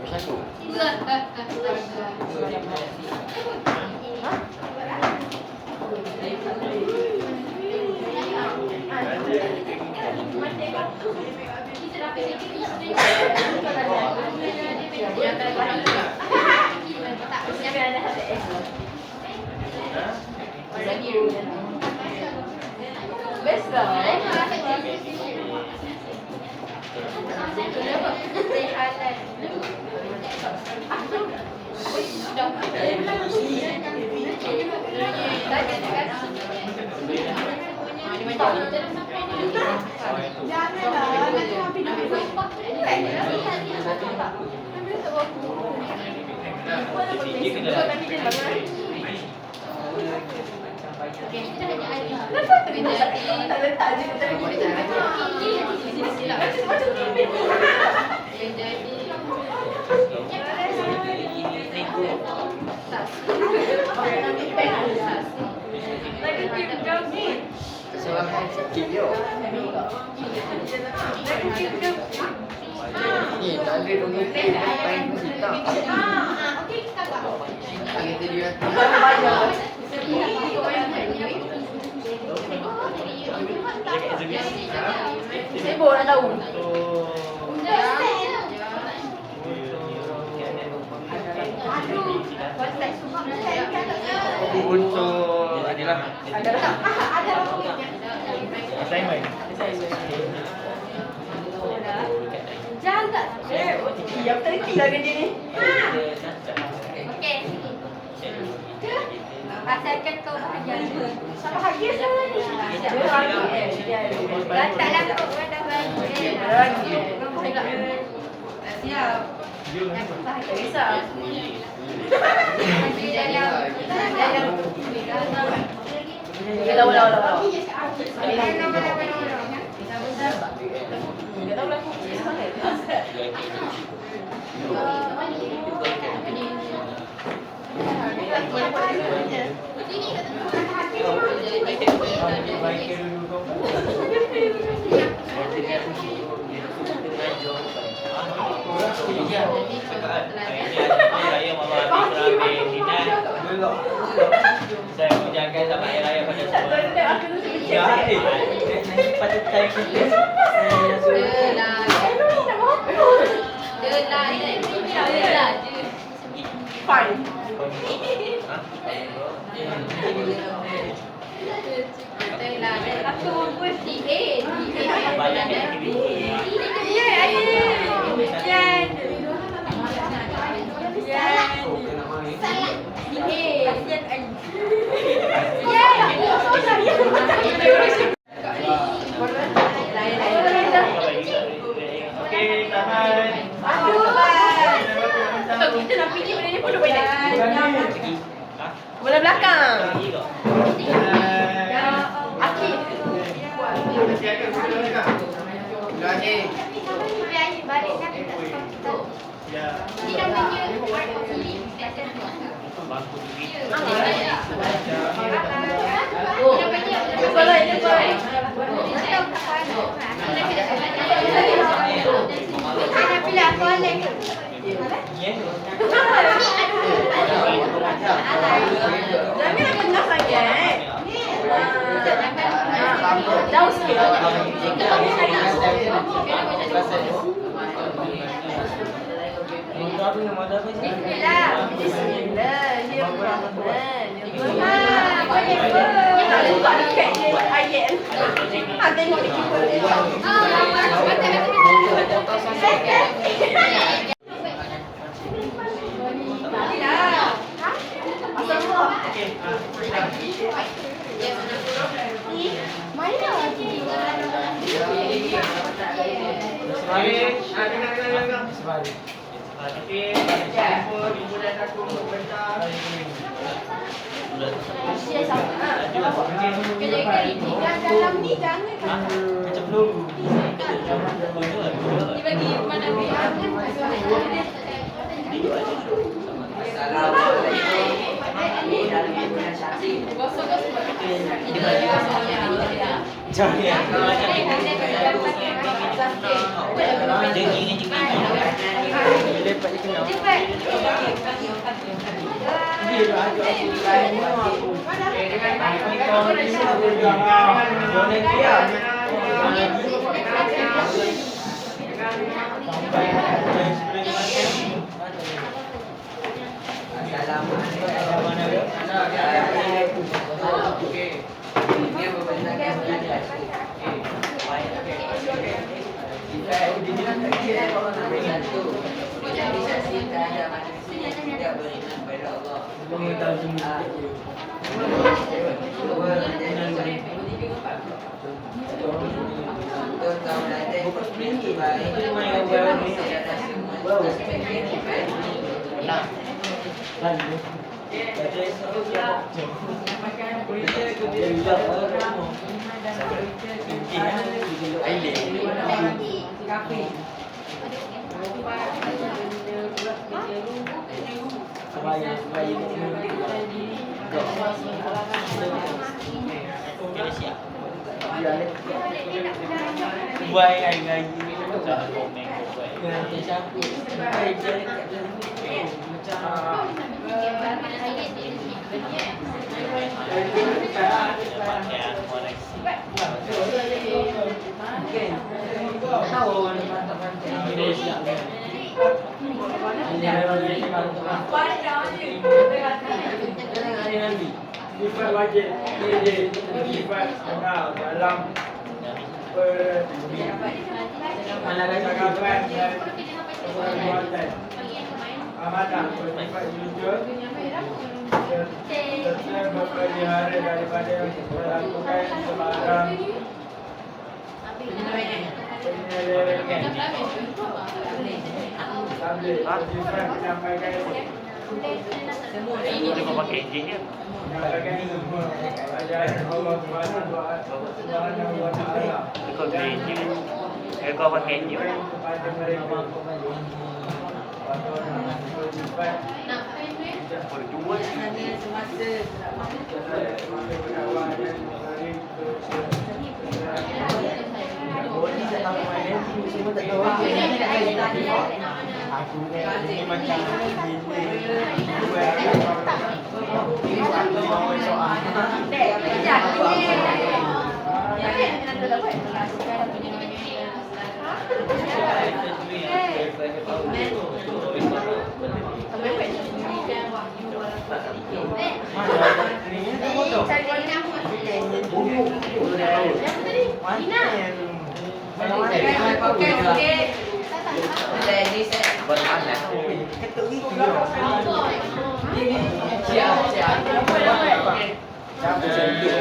Speaker 4: Satu.
Speaker 2: Best lah.
Speaker 4: Kesalahan sikit je. Ni tak ada dong itu. Main kita. Lagi tu dia.
Speaker 2: Sibuk nak tahu.
Speaker 1: Untuk adalah assignment.
Speaker 2: Jaga. Yang terti lah kerja ni. Okey. Asalkan kau bahagia. Sama bahagia sama ni. Gantaklah kau dah bahagia. Siap. Tak kisah.
Speaker 3: Saya mau jaga sama air raya pada semua. Ya, pada time kita.
Speaker 1: Okey, tahan.
Speaker 2: Kita nak pergi benda ni pun boleh. Bola belakang. Akif.
Speaker 1: Siapkan bola belakang.
Speaker 4: Lagi.
Speaker 2: Balik kan kita
Speaker 1: Ya.
Speaker 2: Dia namanya White Coffee.
Speaker 3: Bangku duit.
Speaker 2: Jangan kena sangat. Jauh sikit. Bismillah. Tengok ni dalam ni jangan.
Speaker 3: Macam peluru.
Speaker 2: Dibagi mana biar.
Speaker 3: Assalamualaikum. Jangan kalau macam ni jengking lepas dia kena. Buai ai jangan komen
Speaker 5: Sifat wajib sifat kenal dalam percakapan dan perbuatan amanah bersifat jujur serta berpelihara daripada melakukan sebarang penyelewengan. Tabligh bersifat menyampaikan menyampaikan semua ajaran Allah Subhanahu wa Ta'ala
Speaker 1: Kau pakai je.
Speaker 5: kepada mereka. Bersifat
Speaker 1: Berdua
Speaker 5: ini macam
Speaker 2: Terusnya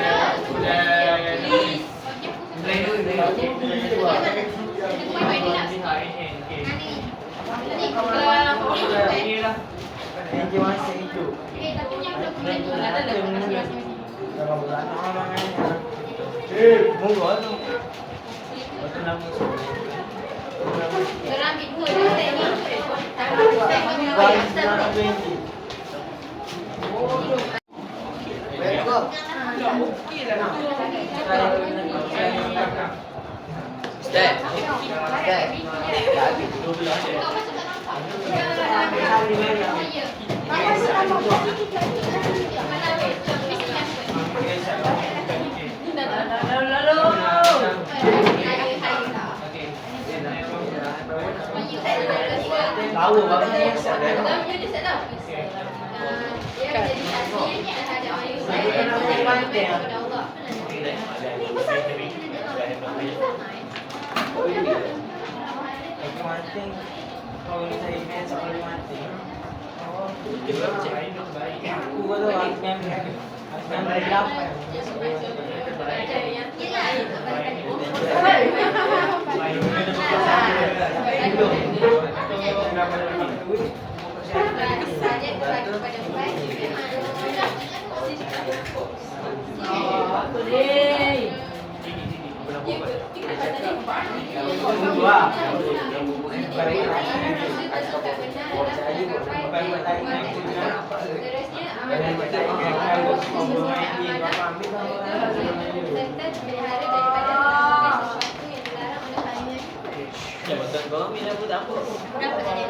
Speaker 3: Betul kau bila aku tak apa.
Speaker 2: Berapa tadi?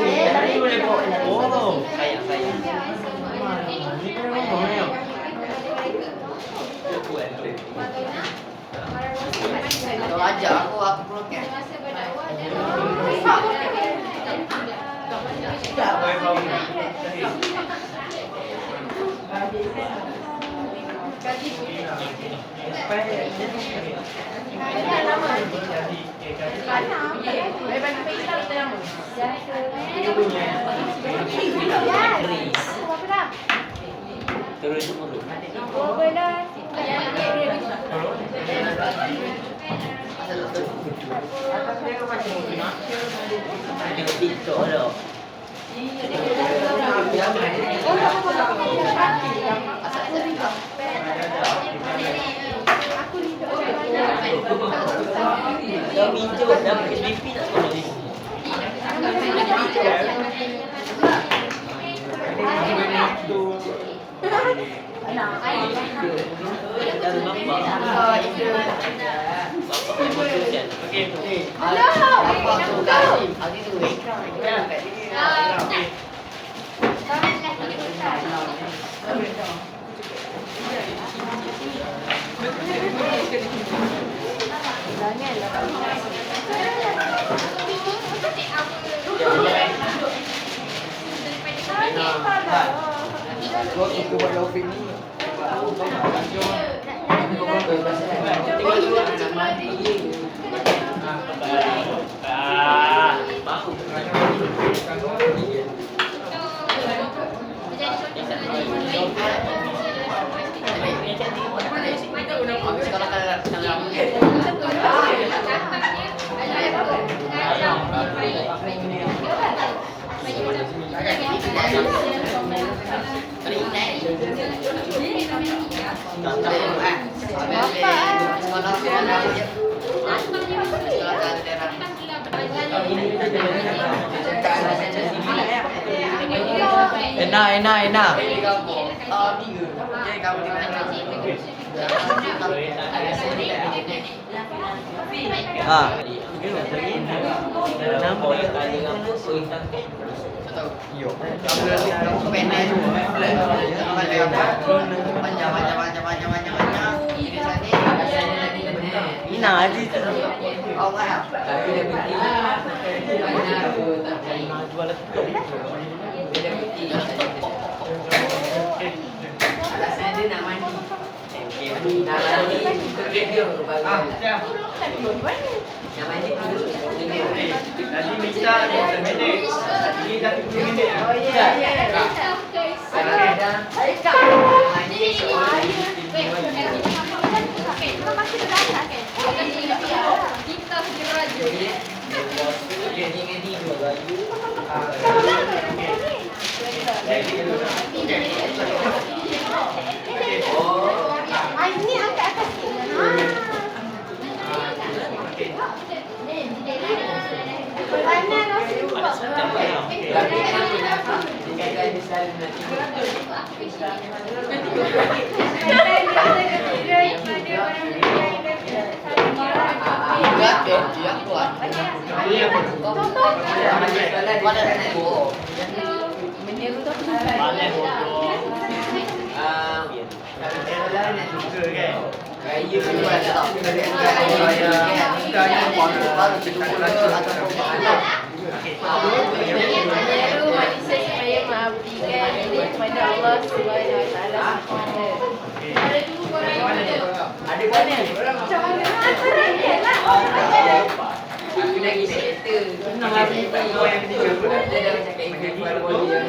Speaker 1: Tadi boleh bawa oh.
Speaker 3: Sayang.
Speaker 4: Kau ajak aku program.
Speaker 3: Terus dulu. Tengok TikTok dah. Dah minjau dah PSBB tak sekolah ni. Dan bapak. Bapak memang tujuan.
Speaker 1: Okey.
Speaker 4: Apa aku kasih? Hari tu Kau ikut buat laufik ni. Sekarang enak.
Speaker 3: Nampak dia tadi apa hitam tu.
Speaker 4: Yo. Panjang. Ini nanti tu. Allah. Jual
Speaker 1: Tadi minta 10 minit. Ini dah 30 minit.
Speaker 2: Oh ya. Ini angkat atas. Mana nasi buka? Saya mengabdikan kepada Allah Subhanahu Wa Taala.
Speaker 4: Ada mana? Aku dah gini kereta. Nak habis kau yang ketiga pun. Dia dah cakap ibu baru boleh.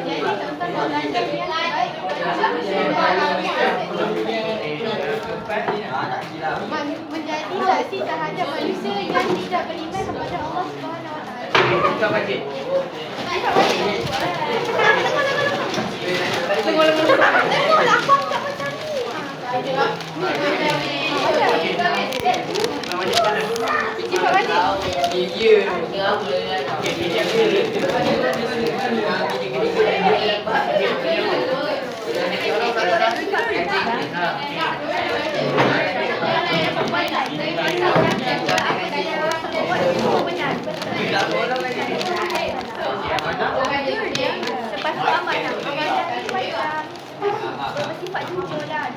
Speaker 2: Menjadi saksi terhadap manusia yang tidak beriman kepada Allah Subhanahu Wa Taala.
Speaker 1: Kita baca.
Speaker 2: dapat jujur lah.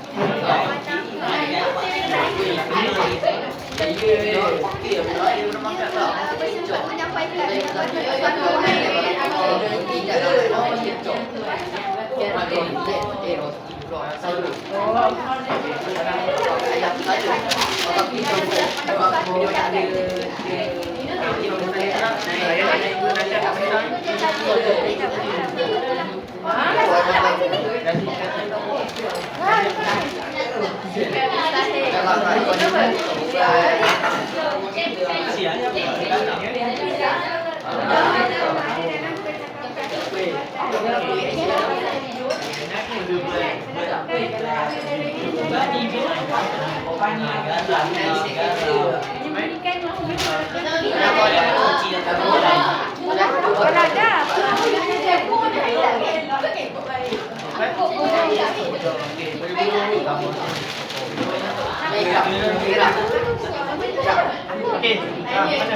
Speaker 1: Okey, mana?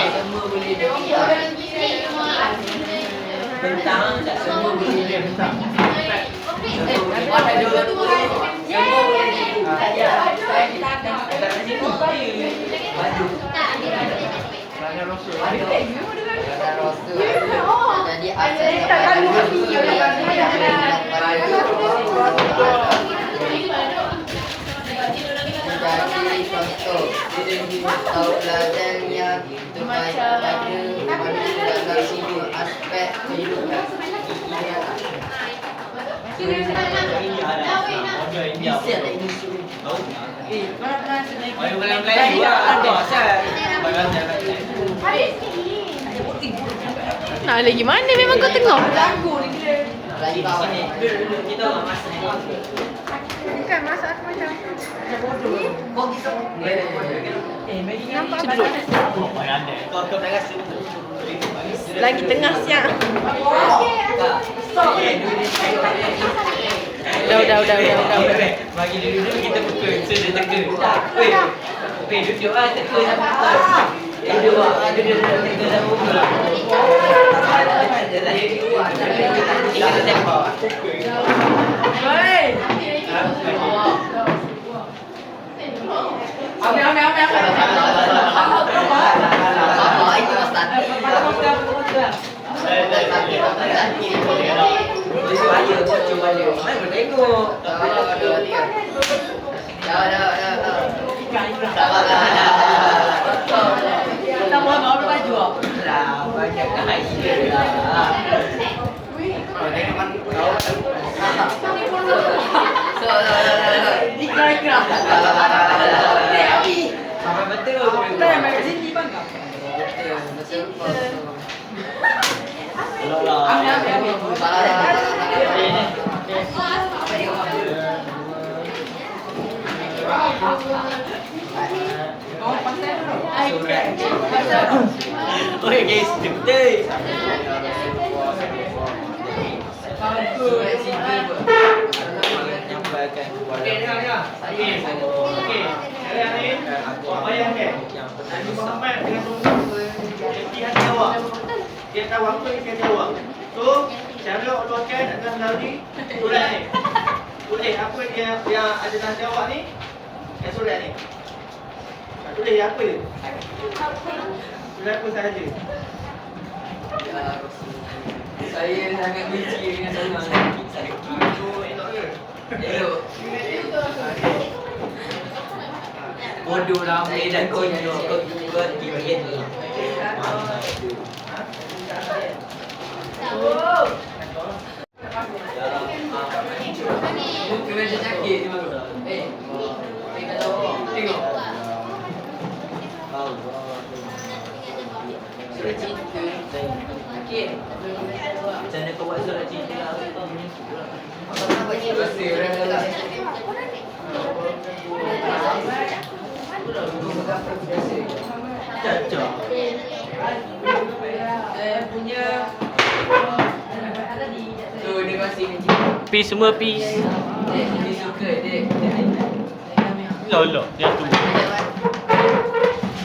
Speaker 3: Semua boleh bentang, tak semua boleh bentang. Ada dua-dua. Semua boleh dibuka. Tak ada sini. Baju.
Speaker 1: Mana Rasul?
Speaker 3: Ada rasa. Jadi asal menjadi contoh tauladan yang terbaik pada manusia dalam hidup aspek kehidupan.
Speaker 2: Nak lagi mana memang kau tengok.
Speaker 3: Lagi bawah ni. Kita orang masak ni.
Speaker 2: Bukan masak aku macam.
Speaker 3: Nampak
Speaker 2: duduk. Lagi tengah siap. Dah.
Speaker 3: Bagi dia duduk, kita pukul. So dia teka. Weh, duduk lah, teka sama. Duduk lah, teka sama. Kita tembak. Itu mas tadi. Cuba dia. Mana tengok. Sama mau baju lah. Banyak kaya lah. Iklan. Sampai betul. Kita main sini bang. Betul. Oi guys, betul.
Speaker 1: Okey, dengar. Okey. Kalian ni bayangkan. Nabi Muhammad dengan di hati awak. Dia tahu apa yang dia jawab. So, cara ulurkan adalah melalui surat ni. Tulis apa yang ada dalam jawab ni. Yang surat ni. Tulis apa dia? Surat apa sahaja.
Speaker 3: Saya sangat benci dengan orang sakit.
Speaker 1: Elok ke?
Speaker 3: Elok. Bodoh lah dan kau buat begini. Kena sakit tu. Tengok. Surat cinta. Okey. Macam mana kau buat surat cinta lah kau ni? Pasti orang lah. Cocok. Punya. Tu dia kasih ni.
Speaker 4: Peace semua peace.
Speaker 3: Dia suka dia.
Speaker 4: Lolo, dia tu.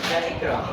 Speaker 3: Dah ikrah.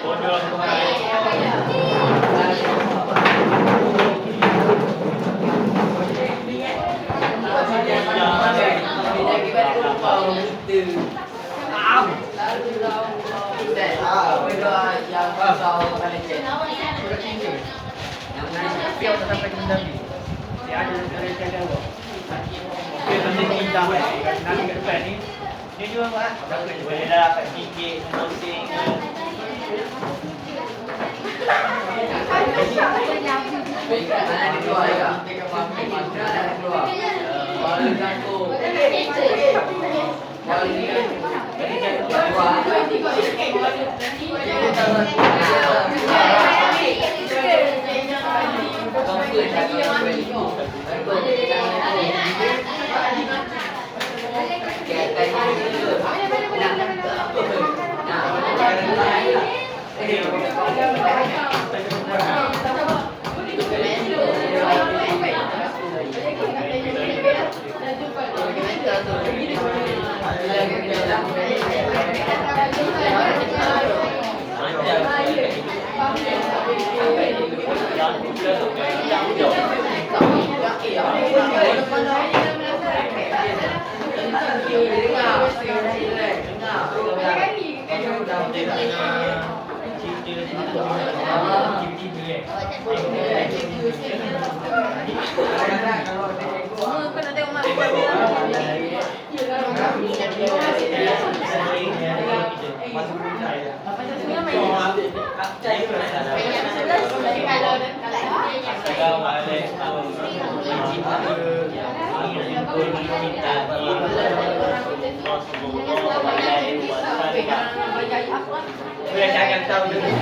Speaker 1: Bodoh Tuhan.
Speaker 4: Piau tak sampai ke Nabi. Dia ada cara awak. Dia nanti pindah Nabi kat depan ni. Dia jual apa? Dapat je.
Speaker 1: Boleh dah dapat gigit, pusing.
Speaker 3: Mana dia keluar ya? Dia keluar. Kalau gantung. Kalau ni
Speaker 1: Jangan tahu dengan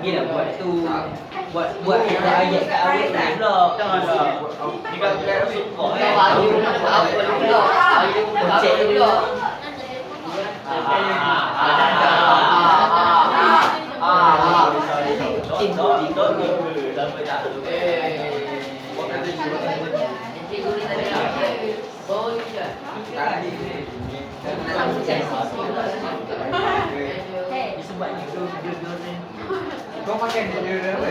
Speaker 3: Gila buat tu buat kita ayat kat awak ni pula.
Speaker 1: Jangan dah. Jika kita rasa kok
Speaker 3: Cek dulu.
Speaker 5: Kau makan dia apa?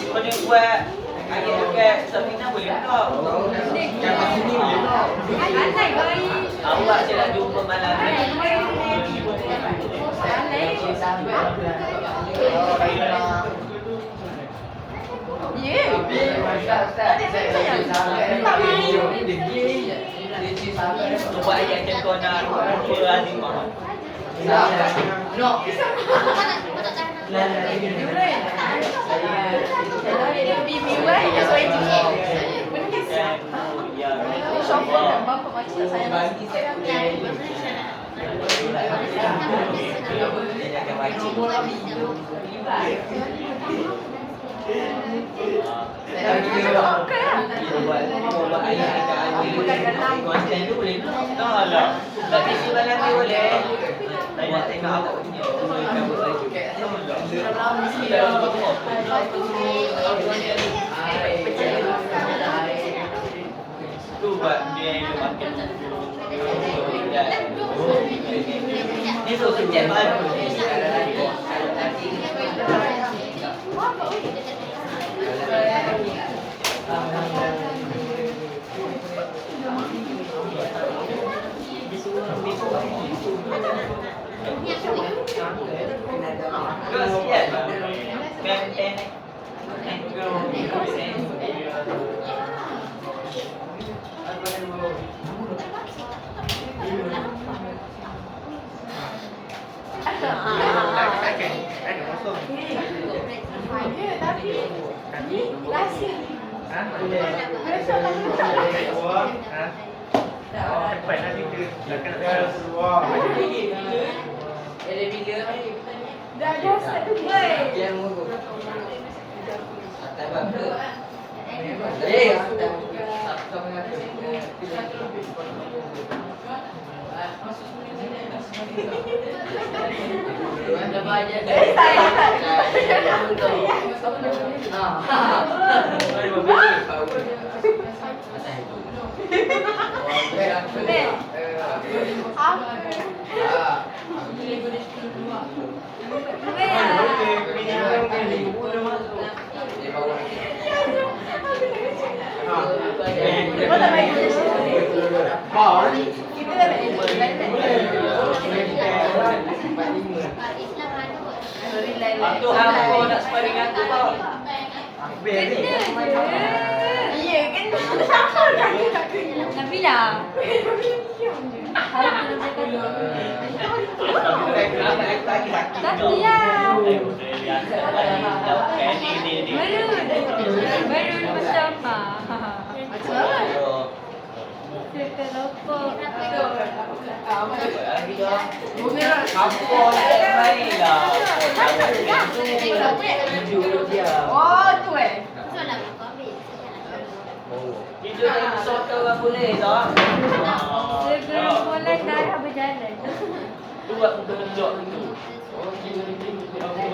Speaker 1: Kau ni buat ayat dekat Sabina boleh tak?
Speaker 5: Yang sini boleh tak?
Speaker 2: Sanai baik.
Speaker 3: Awak saya nak jumpa malam ni.
Speaker 2: Ya.
Speaker 3: Cuba ayat macam kau nak jumpa Azimah.
Speaker 2: No. Bibi wah, ya saya cakap.
Speaker 3: Ya.
Speaker 2: Shopper dan bapa macam saya.
Speaker 3: Dia akan baca. Buat ayat dekat Azimah. Konten tu boleh. Tak lah. Tak isi malam ni boleh. Saya nak tengok awak punya. Tu buat dia yang makan. Ni tu kejap baru.
Speaker 4: Ada kosong. Ha? Ha? Oh, cepat nanti dia akan ada seluar.
Speaker 2: Dah satu baik.
Speaker 3: Aku hampa nak sparring aku tau.
Speaker 2: Iya kan? Nabila. Tapi ya. Baru bersama. Oh tu
Speaker 3: Itu yang sota orang boleh tak?
Speaker 2: Sebelum mulai darah berjalan.
Speaker 3: Tu buat betul-betul dulu.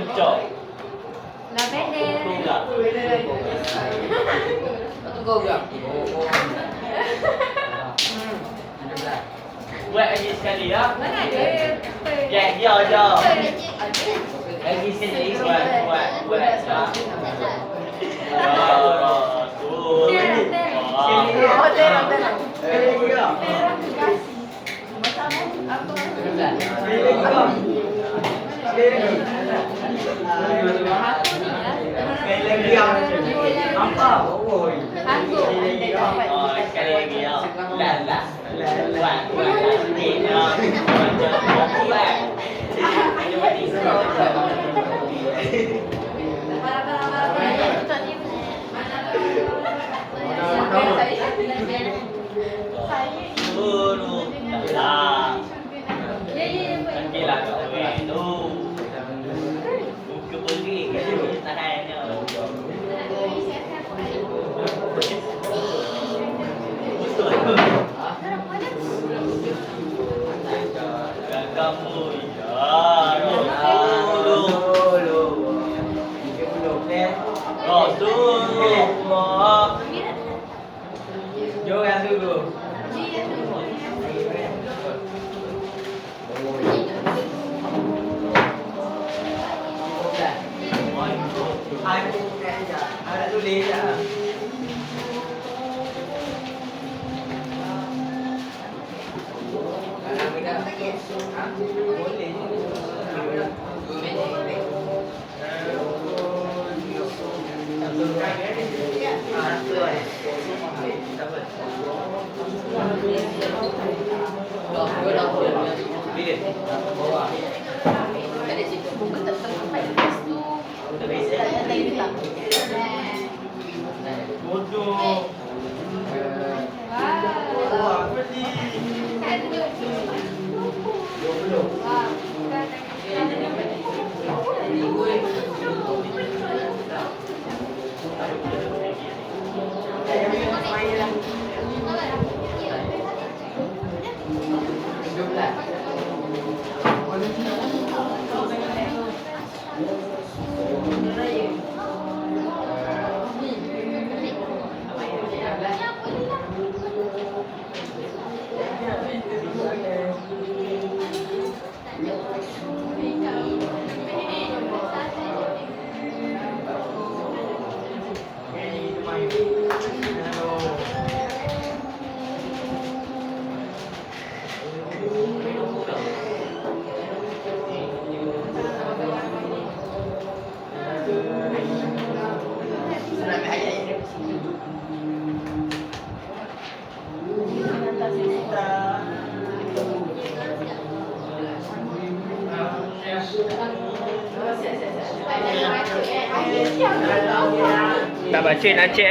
Speaker 3: Betul.
Speaker 2: Lavender.
Speaker 3: Tunggu juga. Buat lagi sekali ya.
Speaker 2: Mana ada?
Speaker 3: Ya, dia aja. Lagi sekali buat. Sekali lagi ya. Lah.
Speaker 2: Ada situ buku tetap sampai lepas tu. Tak hilang.
Speaker 1: Bodoh. Wah, beli.
Speaker 4: Tak baca nak cek